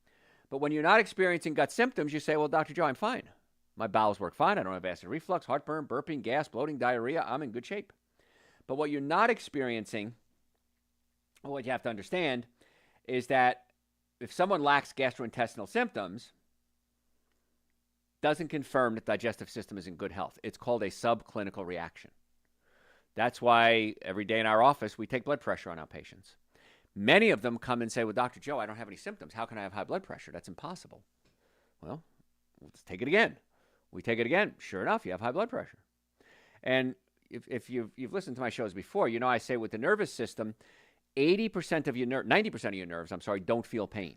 But when you're not experiencing gut symptoms, you say, well, Dr. Joe, I'm fine. My bowels work fine. I don't have acid reflux, heartburn, burping, gas, bloating, diarrhea. I'm in good shape. But what you're not experiencing, what you have to understand, is that if someone lacks gastrointestinal symptoms, doesn't confirm that the digestive system is in good health. It's called a subclinical reaction. That's why every day in our office, we take blood pressure on our patients. Many of them come and say, well, Dr. Joe, I don't have any symptoms. How can I have high blood pressure? That's impossible. Well, let's take it again. We take it again. Sure enough, you have high blood pressure. And if you've listened to my shows before, you know I say with the nervous system, 90% of your nerves, don't feel pain.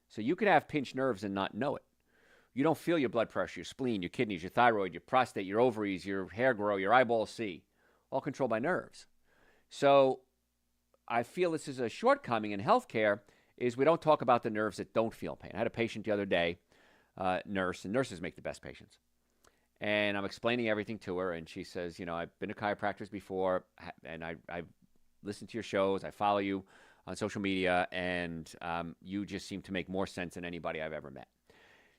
So you can have pinched nerves and not know it. You don't feel your blood pressure, your spleen, your kidneys, your thyroid, your prostate, your ovaries, your hair grow, your eyeballs see, all controlled by nerves. So I feel this is a shortcoming in healthcare is we don't talk about the nerves that don't feel pain. I had a patient the other day, nurse, and nurses make the best patients. And I'm explaining everything to her, and she says, I've been to chiropractors before, and I've listened to your shows, I follow you on social media, and you just seem to make more sense than anybody I've ever met.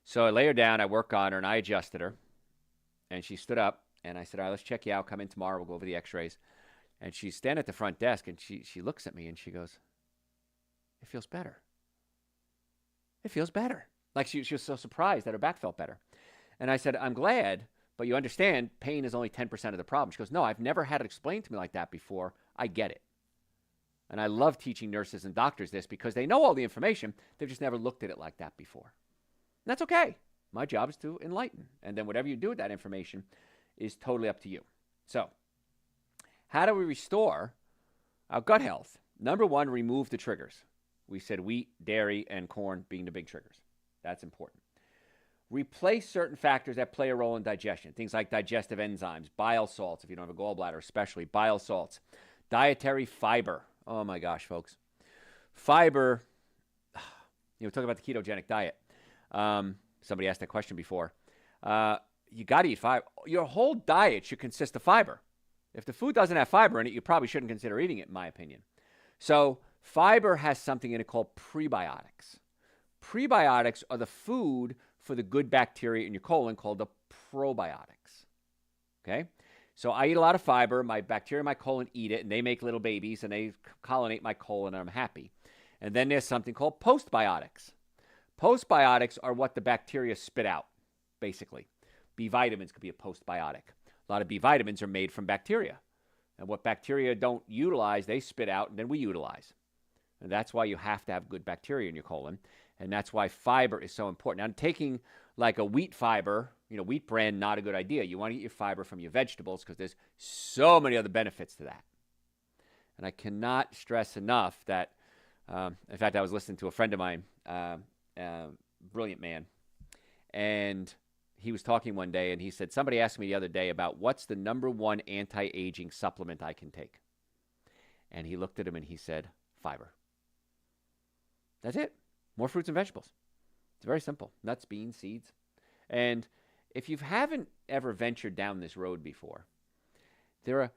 So I lay her down, I work on her, and I adjusted her, and she stood up, and I said, all right, let's check you out, come in tomorrow, we'll go over the x-rays. And she's standing at the front desk, and she looks at me, and she goes, it feels better. It feels better. Like she was so surprised that her back felt better. And I said, I'm glad, but you understand pain is only 10% of the problem. She goes, no, I've never had it explained to me like that before. I get it. And I love teaching nurses and doctors this because they know all the information. They've just never looked at it like that before. And that's okay. My job is to enlighten. And then whatever you do with that information is totally up to you. So how do we restore our gut health? Number one, remove the triggers. We said wheat, dairy, and corn being the big triggers. That's important. Replace certain factors that play a role in digestion. Things like digestive enzymes, bile salts, if you don't have a gallbladder, especially bile salts. Dietary fiber. Oh my gosh, folks. Fiber, talk about the ketogenic diet. Somebody asked that question before. You got to eat fiber. Your whole diet should consist of fiber. If the food doesn't have fiber in it, you probably shouldn't consider eating it, in my opinion. So fiber has something in it called prebiotics. Prebiotics are the food for the good bacteria in your colon called the probiotics. Okay? So I eat a lot of fiber. My bacteria in my colon eat it, and they make little babies, and they colonate my colon, and I'm happy. And then there's something called postbiotics. Postbiotics are what the bacteria spit out, basically. B vitamins could be a postbiotic. A lot of B vitamins are made from bacteria. And what bacteria don't utilize, they spit out, and then we utilize. And that's why you have to have good bacteria in your colon. And that's why fiber is so important. Now, taking like a wheat fiber, wheat bran, not a good idea. You want to get your fiber from your vegetables because there's so many other benefits to that. And I cannot stress enough that, in fact, I was listening to a friend of mine, brilliant man, and he was talking one day, and he said, somebody asked me the other day about what's the number one anti-aging supplement I can take. And he looked at him and he said, fiber. That's it. More fruits and vegetables. It's very simple. Nuts, beans, seeds. And if you haven't ever ventured down this road before, There are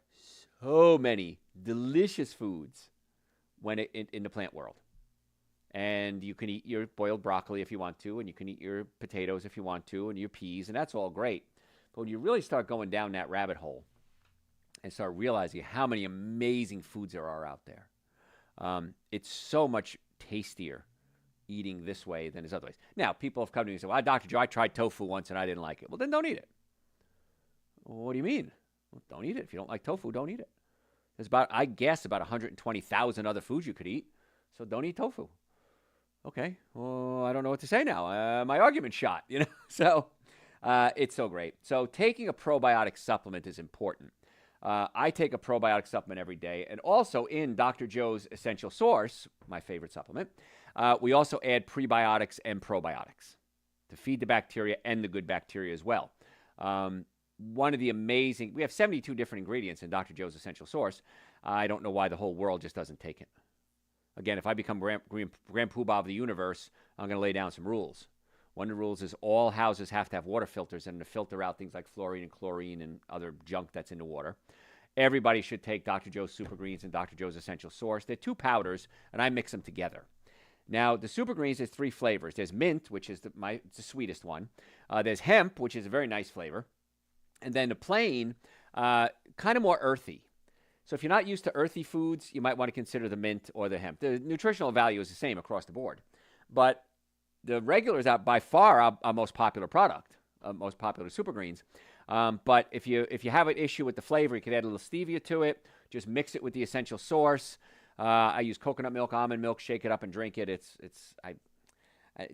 so many delicious foods in the plant world. And you can eat your boiled broccoli if you want to, and you can eat your potatoes if you want to, and your peas, and that's all great. But when you really start going down that rabbit hole and start realizing how many amazing foods there are out there, it's so much tastier eating this way than is other ways. Now, people have come to me and said, well, Dr. Joe, I tried tofu once and I didn't like it. Well, then don't eat it. Well, what do you mean? Well, don't eat it. If you don't like tofu, don't eat it. There's I guess, about 120,000 other foods you could eat, so don't eat tofu. Okay, well, I don't know what to say now. My argument's shot, So it's so great. So taking a probiotic supplement is important. I take a probiotic supplement every day. And also in Dr. Joe's Essential Source, my favorite supplement, we also add prebiotics and probiotics to feed the bacteria and the good bacteria as well. One of the we have 72 different ingredients in Dr. Joe's Essential Source. I don't know why the whole world just doesn't take it. Again, if I become Grand Poobah of the universe, I'm going to lay down some rules. One of the rules is all houses have to have water filters and to filter out things like fluorine and chlorine and other junk that's in the water. Everybody should take Dr. Joe's Super Greens and Dr. Joe's Essential Source. They're 2 powders, and I mix them together. Now, the Super Greens, there's 3 flavors. There's mint, which is the sweetest one. There's hemp, which is a very nice flavor. And then the plain, kind of more earthy. So if you're not used to earthy foods, you might want to consider the mint or the hemp. The nutritional value is the same across the board. But the regular is by far our most popular product, most popular Super Greens. But if you have an issue with the flavor, you could add a little stevia to it. Just mix it with the Essential Source. I use coconut milk, almond milk, shake it up and drink it.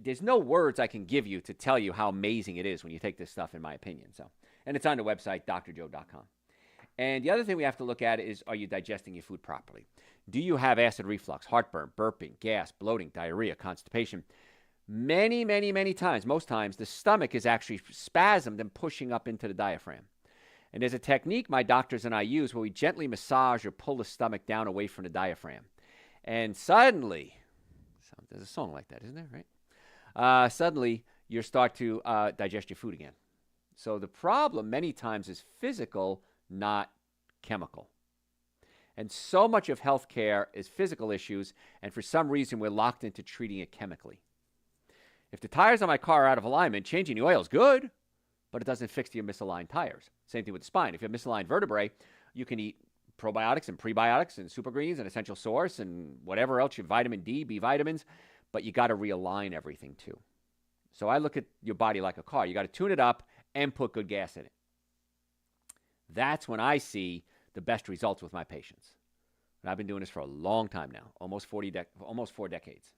There's no words I can give you to tell you how amazing it is when you take this stuff, in my opinion. And it's on the website, drjoe.com. And the other thing we have to look at is, are you digesting your food properly? Do you have acid reflux, heartburn, burping, gas, bloating, diarrhea, constipation? Many, many, many times, most times, the stomach is actually spasmed and pushing up into the diaphragm. And there's a technique my doctors and I use where we gently massage or pull the stomach down away from the diaphragm. And suddenly, there's a song like that, isn't there, right? Suddenly, you start to digest your food again. So the problem many times is physical, not chemical. And so much of healthcare is physical issues, and for some reason we're locked into treating it chemically. If the tires on my car are out of alignment, changing the oil is good, but it doesn't fix your misaligned tires. Same thing with the spine. If you have misaligned vertebrae, you can eat probiotics and prebiotics and Super Greens and Essential Source and whatever else, your vitamin D, B vitamins, but you got to realign everything too. So I look at your body like a car. You got to tune it up and put good gas in it. That's when I see the best results with my patients. And I've been doing this for a long time now, almost 4 decades.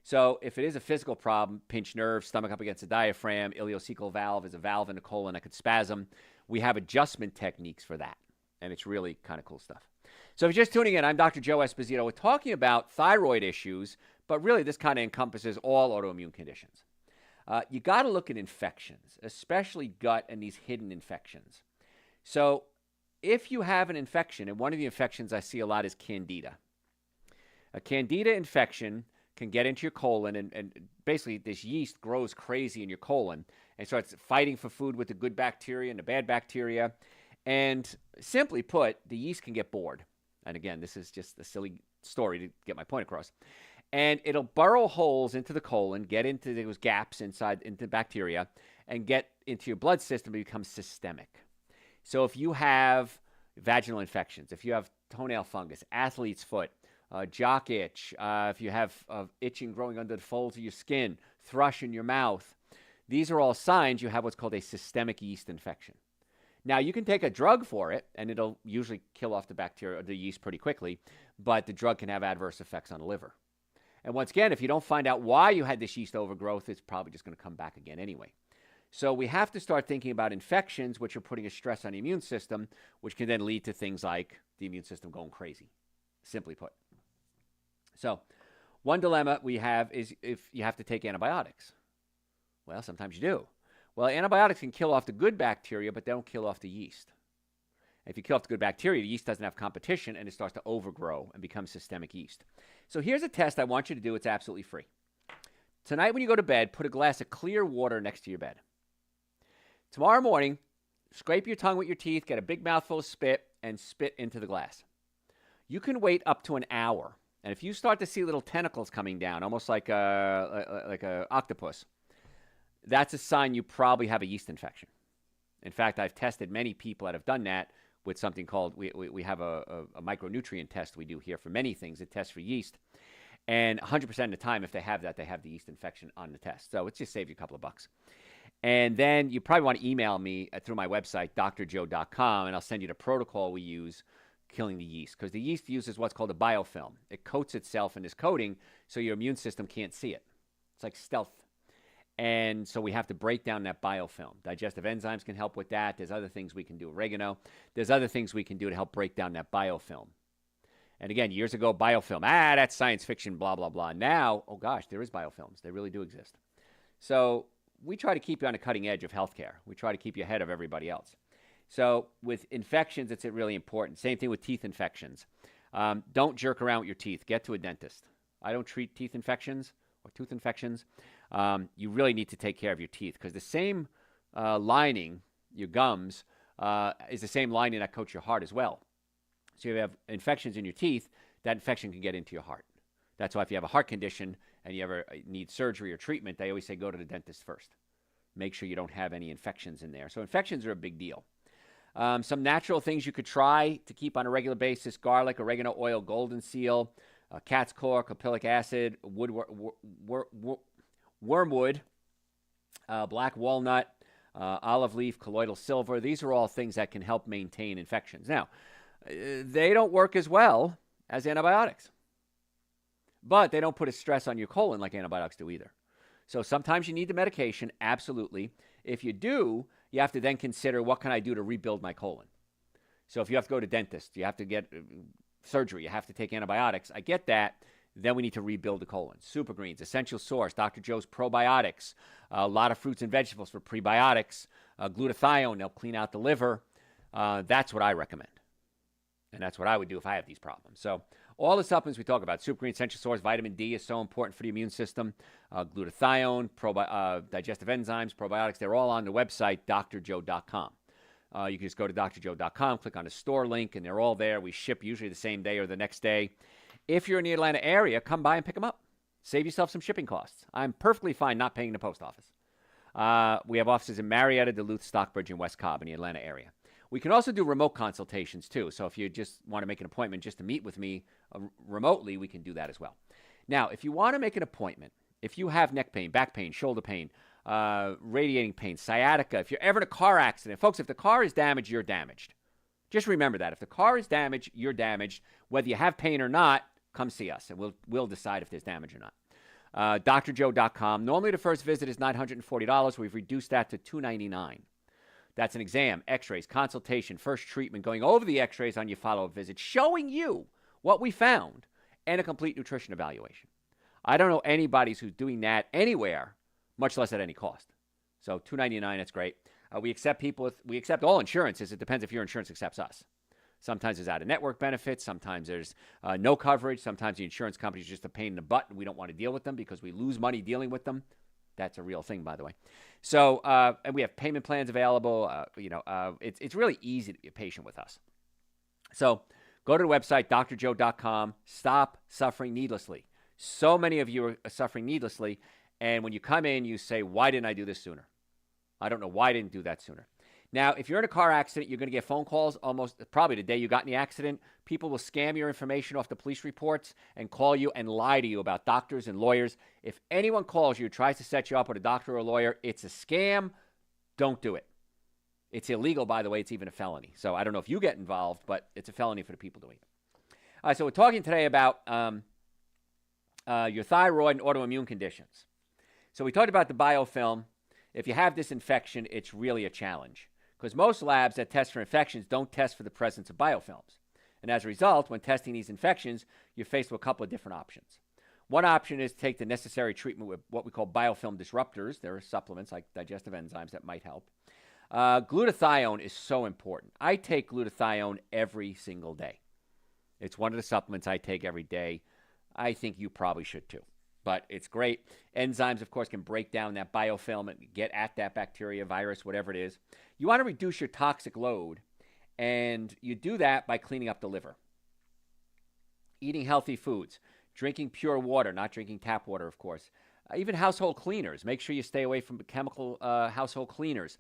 So if it is a physical problem, pinched nerve, stomach up against the diaphragm, ileocecal valve is a valve in the colon that could spasm, we have adjustment techniques for that. And it's really kind of cool stuff. So if you're just tuning in, I'm Dr. Joe Esposito. We're talking about thyroid issues, but really this kind of encompasses all autoimmune conditions. You got to look at infections, especially gut and these hidden infections. So if you have an infection, and one of the infections I see a lot is candida. A candida infection can get into your colon, and basically this yeast grows crazy in your colon and starts fighting for food with the good bacteria and the bad bacteria. And simply put, the yeast can get bored. And again, this is just a silly story to get my point across. And it'll burrow holes into the colon, get into those gaps into bacteria, and get into your blood system and become systemic. So if you have vaginal infections, if you have toenail fungus, athlete's foot, jock itch, if you have itching growing under the folds of your skin, thrush in your mouth, these are all signs you have what's called a systemic yeast infection. Now, you can take a drug for it, and it'll usually kill off the bacteria or the yeast pretty quickly, but the drug can have adverse effects on the liver. And once again, if you don't find out why you had this yeast overgrowth, it's probably just going to come back again anyway. So we have to start thinking about infections, which are putting a stress on the immune system, which can then lead to things like the immune system going crazy, simply put. So one dilemma we have is if you have to take antibiotics. Well, sometimes you do. Well, antibiotics can kill off the good bacteria, but they don't kill off the yeast. If you kill off the good bacteria, the yeast doesn't have competition, and it starts to overgrow and become systemic yeast. So here's a test I want you to do. It's absolutely free. Tonight when you go to bed, put a glass of clear water next to your bed. Tomorrow morning, scrape your tongue with your teeth, get a big mouthful of spit, and spit into the glass. You can wait up to an hour. And if you start to see little tentacles coming down, almost like a octopus, that's a sign you probably have a yeast infection. In fact, I've tested many people that have done that with something called, we have a micronutrient test we do here for many things. It tests for yeast. And 100% of the time, if they have that, they have the yeast infection on the test. So it just saves you a couple of bucks. And then you probably want to email me through my website, drjoe.com, and I'll send you the protocol we use killing the yeast. Because the yeast uses what's called a biofilm. It coats itself in this coating so your immune system can't see it. It's like stealth. And so we have to break down that biofilm. Digestive enzymes can help with that. There's other things we can do. Oregano. There's other things we can do to help break down that biofilm. And again, years ago, biofilm. That's science fiction, blah, blah, blah. Now, oh gosh, there is biofilms. They really do exist. So we try to keep you on the cutting edge of healthcare. We try to keep you ahead of everybody else. So with infections, it's really important. Same thing with teeth infections. Don't jerk around with your teeth. Get to a dentist. I don't treat teeth infections or tooth infections. You really need to take care of your teeth because the same lining, your gums, is the same lining that coats your heart as well. So if you have infections in your teeth, that infection can get into your heart. That's why if you have a heart condition and you ever need surgery or treatment, they always say go to the dentist first. Make sure you don't have any infections in there. So infections are a big deal. Some natural things you could try to keep on a regular basis: garlic, oregano oil, golden seal, cat's claw, caprylic acid, wormwood, black walnut, olive leaf, colloidal silver. These are all things that can help maintain infections. Now, they don't work as well as antibiotics, but they don't put a stress on your colon like antibiotics do either. So sometimes you need the medication, absolutely. If you do, you have to then consider, what can I do to rebuild my colon? So if you have to go to dentist, you have to get surgery, you have to take antibiotics, I get that. Then we need to rebuild the colon. Super Greens, Essential Source, Dr. Joe's Probiotics, a lot of fruits and vegetables for prebiotics, glutathione, they'll clean out the liver. That's what I recommend. And that's what I would do if I have these problems. So all the supplements we talk about, Super Green, Essential Source, vitamin D is so important for the immune system, glutathione, digestive enzymes, probiotics, they're all on the website, drjoe.com. You can just go to drjoe.com, click on the store link, and they're all there. We ship usually the same day or the next day. If you're in the Atlanta area, come by and pick them up. Save yourself some shipping costs. I'm perfectly fine not paying the post office. We have offices in Marietta, Duluth, Stockbridge, and West Cobb in the Atlanta area. We can also do remote consultations, too. So if you just want to make an appointment just to meet with me remotely, we can do that as well. Now, if you want to make an appointment, if you have neck pain, back pain, shoulder pain, radiating pain, sciatica, if you're ever in a car accident, folks, if the car is damaged, you're damaged. Just remember that. If the car is damaged, you're damaged. Whether you have pain or not, come see us, and we'll decide if there's damage or not. drjoe.com. Normally, the first visit is $940. We've reduced that to $299. That's an exam, x-rays, consultation, first treatment, going over the x-rays on your follow-up visit, showing you what we found, and a complete nutrition evaluation. I don't know anybody who's doing that anywhere, much less at any cost. So $299, that's great. We accept all insurances. It depends if your insurance accepts us. Sometimes there's out-of-network benefits. Sometimes there's no coverage. Sometimes the insurance company is just a pain in the butt, and we don't want to deal with them because we lose money dealing with them. That's a real thing, by the way. So, and we have payment plans available. It's really easy to be a patient with us. So go to the website, drjoe.com. Stop suffering needlessly. So many of you are suffering needlessly, and when you come in, you say, why didn't I do this sooner? I don't know why I didn't do that sooner. Now, if you're in a car accident, you're going to get phone calls almost probably the day you got in the accident. People will scam your information off the police reports and call you and lie to you about doctors and lawyers. If anyone calls you, tries to set you up with a doctor or a lawyer, it's a scam. Don't do it. It's illegal, by the way. It's even a felony. So I don't know if you get involved, but it's a felony for the people doing it. So we're talking today about your thyroid and autoimmune conditions. So we talked about the biofilm. If you have this infection, it's really a challenge because most labs that test for infections don't test for the presence of biofilms. And as a result, when testing these infections, you're faced with a couple of different options. One option is to take the necessary treatment with what we call biofilm disruptors. There are supplements like digestive enzymes that might help. Glutathione is so important. I take glutathione every single day. It's one of the supplements I take every day. I think you probably should too. But it's great. Enzymes, of course, can break down that biofilm and get at that bacteria, virus, whatever it is. You want to reduce your toxic load. And you do that by cleaning up the liver, eating healthy foods, drinking pure water, not drinking tap water, of course. Even household cleaners. Make sure you stay away from chemical household cleaners,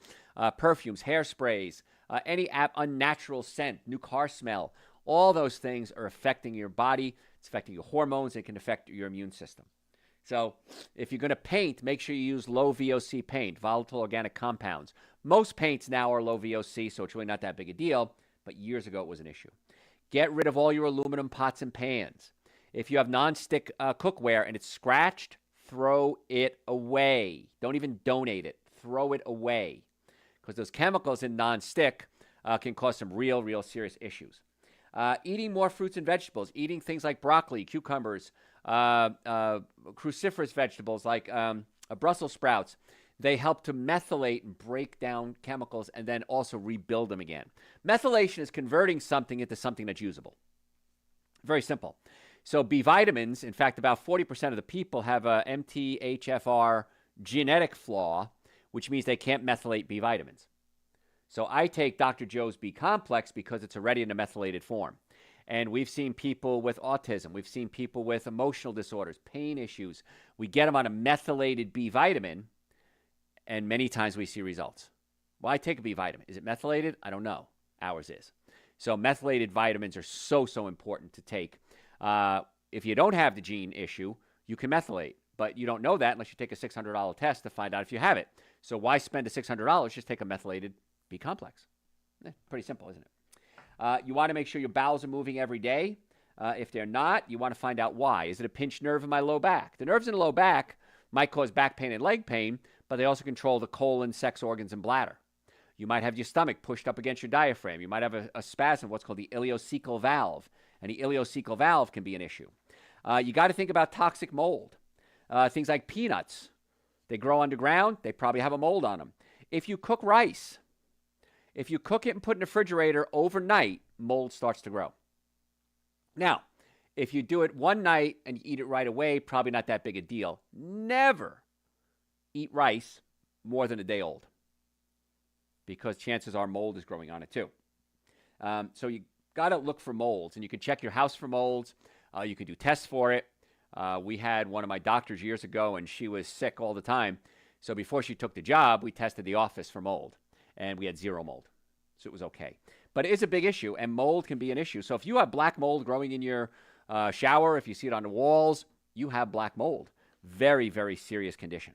perfumes, hairsprays, any unnatural scent, new car smell. All those things are affecting your body. It's affecting your hormones. It can affect your immune system. So if you're going to paint, make sure you use low VOC paint, volatile organic compounds. Most paints now are low VOC, so it's really not that big a deal, but years ago it was an issue. Get rid of all your aluminum pots and pans. If you have nonstick cookware and it's scratched, throw it away. Don't even donate it. Throw it away. Because those chemicals in nonstick can cause some real serious issues. Eating more fruits and vegetables. Eating things like broccoli, cucumbers, cruciferous vegetables like Brussels sprouts. They help to methylate and break down chemicals and then also rebuild them again. Methylation is converting something into something that's usable. Very simple. So B vitamins, in fact, about 40% of the people have a MTHFR genetic flaw, which means they can't methylate B vitamins. So I take Dr. Joe's B complex because it's already in a methylated form. And we've seen people with autism. We've seen people with emotional disorders, pain issues. We get them on a methylated B vitamin, and many times we see results. Well, I take a B vitamin. Is it methylated? I don't know. Ours is. So methylated vitamins are so important to take. If you don't have the gene issue, you can methylate. But you don't know that unless you take a $600 test to find out if you have it. So why spend the $600? Just take a methylated B complex. Pretty simple, isn't it? You want to make sure your bowels are moving every day. If they're not, you want to find out why. Is it a pinched nerve in my low back? The nerves in the low back might cause back pain and leg pain, but they also control the colon, sex organs, and bladder. You might have your stomach pushed up against your diaphragm. You might have a spasm, what's called the ileocecal valve. And the ileocecal valve can be an issue. You got to think about toxic mold. Things like peanuts. They grow underground. They probably have a mold on them. If you cook rice, if you cook it and put it in the refrigerator overnight, mold starts to grow. Now, if you do it one night and you eat it right away, probably not that big a deal. Never eat rice more than a day old, because chances are mold is growing on it too. So you got to look for molds, and you can check your house for molds. You can do tests for it. We had one of my doctors years ago, and she was sick all the time. So before she took the job, we tested the office for mold, and we had zero mold. So it was okay. But it is a big issue, and mold can be an issue. So if you have black mold growing in your shower, if you see it on the walls, you have black mold. Very serious condition.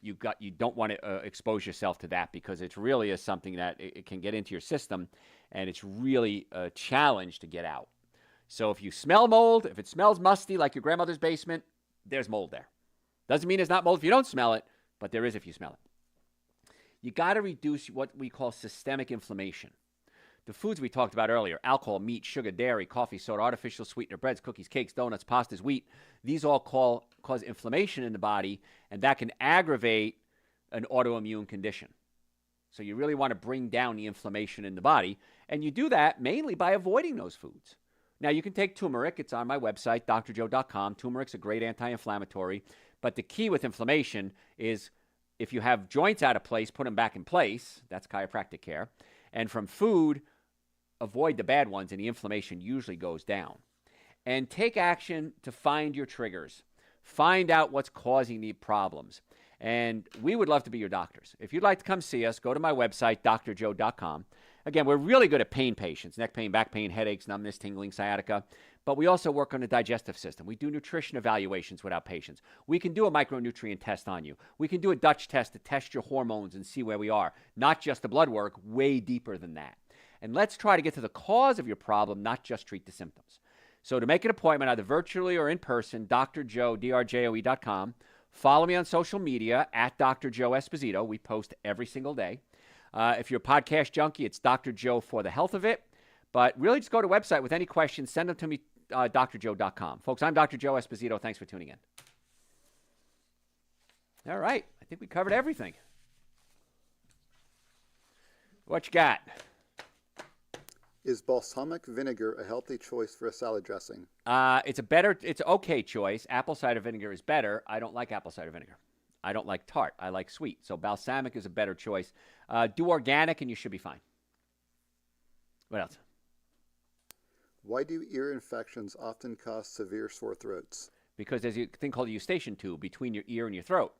You don't want to expose yourself to that, because it really is something that it can get into your system, and it's really a challenge to get out. So if you smell mold, if it smells musty like your grandmother's basement, there's mold there. Doesn't mean there's not mold if you don't smell it, but there is if you smell it. You got to reduce what we call systemic inflammation. The foods we talked about earlier: alcohol, meat, sugar, dairy, coffee, soda, artificial sweetener, breads, cookies, cakes, donuts, pastas, wheat. These all cause inflammation in the body, and that can aggravate an autoimmune condition. So you really want to bring down the inflammation in the body, and you do that mainly by avoiding those foods. Now, you can take turmeric. It's on my website, drjoe.com. Turmeric's a great anti-inflammatory, but the key with inflammation is if you have joints out of place, put them back in place. That's chiropractic care. And from food, avoid the bad ones, and the inflammation usually goes down. And take action to find your triggers. Find out what's causing the problems. And we would love to be your doctors. If you'd like to come see us, go to my website, drjoe.com. Again, we're really good at pain patients: neck pain, back pain, headaches, numbness, tingling, sciatica. But we also work on the digestive system. We do nutrition evaluations with our patients. We can do a micronutrient test on you. We can do a Dutch test to test your hormones and see where we are. Not just the blood work, way deeper than that. And let's try to get to the cause of your problem, not just treat the symptoms. So to make an appointment, either virtually or in person, drjoe, drjoe.com. Follow me on social media at Dr. Joe Esposito. We post every single day. If you're a podcast junkie, it's Dr. Joe for the health of it. But really, just go to the website with any questions. Send them to me, drjoe.com. Folks, I'm Dr. Joe Esposito. Thanks for tuning in. All right. I think we covered everything. What you got? Is balsamic vinegar a healthy choice for a salad dressing? It's an okay choice. Apple cider vinegar is better. I don't like apple cider vinegar. I don't like tart. I like sweet. So balsamic is a better choice. Do organic and you should be fine. What else? Why do ear infections often cause severe sore throats? Because there's a thing called a eustachian tube between your ear and your throat.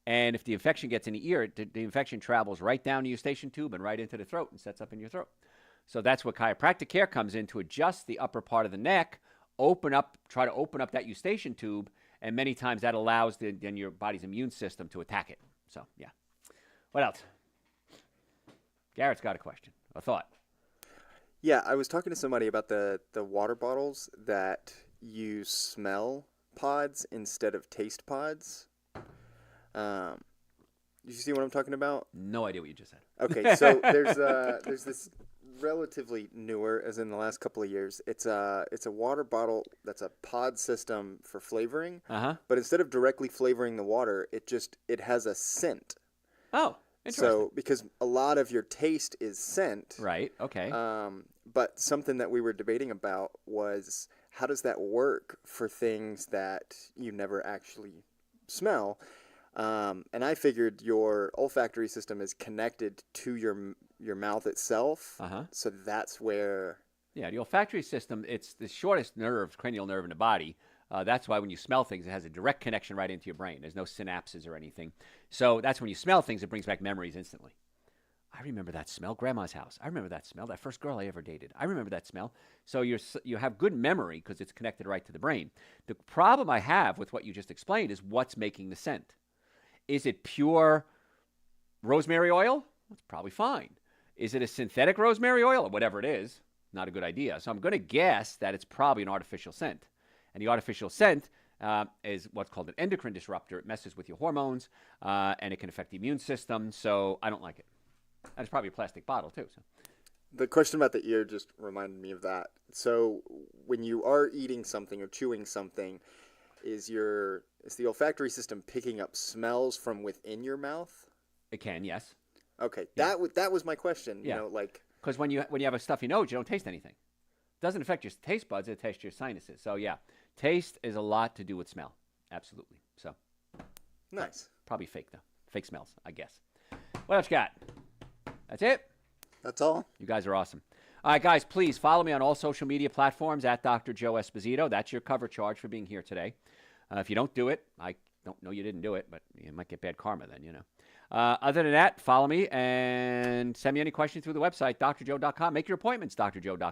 And if the infection gets in the ear, the infection travels right down the eustachian tube and right into the throat and sets up in your throat. So that's what chiropractic care comes in, to adjust the upper part of the neck, try to open up that eustachian tube, and many times that allows then your body's immune system to attack it. So, yeah. What else? Garrett's got a question, a thought. Yeah, I was talking to somebody about the water bottles that use smell pods instead of taste pods. You see what I'm talking about? No idea what you just said. Okay, so there's this relatively newer, as in the last couple of years. It's a water bottle that's a pod system for flavoring. But instead of directly flavoring the water, it has a scent. Oh, interesting. So because a lot of your taste is scent. Right. Okay. But something that we were debating about was, how does that work for things that you never actually smell? And I figured your olfactory system is connected to your mouth itself. So that's where... Yeah, the olfactory system, it's the shortest nerve, cranial nerve in the body. That's why when you smell things, it has a direct connection right into your brain. There's no synapses or anything. So that's when you smell things, it brings back memories instantly. I remember that smell, Grandma's house. I remember that smell, that first girl I ever dated. I remember that smell. So you have good memory because it's connected right to the brain. The problem I have with what you just explained is what's making the scent. Is it pure rosemary oil? That's probably fine. Is it a synthetic rosemary oil or whatever it is? Not a good idea. So I'm going to guess that it's probably an artificial scent. And the artificial scent is what's called an endocrine disruptor. It messes with your hormones, and it can affect the immune system. So I don't like it. And it's probably a plastic bottle, too. So. The question about the ear just reminded me of that. So when you are eating something or chewing something, is the olfactory system picking up smells from within your mouth? It can, yes. Okay, Yeah. that was my question. Yeah. You know, like, because when you have a stuffy nose, you don't taste anything. It doesn't affect your taste buds; it affects your sinuses. So yeah, taste is a lot to do with smell. Absolutely. So nice. probably fake though. Fake smells, I guess. What else you got? That's it. That's all. You guys are awesome. All right, guys, please follow me on all social media platforms at Dr. Joe Esposito. That's your cover charge for being here today. If you don't do it, I don't know you didn't do it, but you might get bad karma then, you know. Other than that, follow me and send me any questions through the website, drjoe.com. Make your appointments, drjoe.com.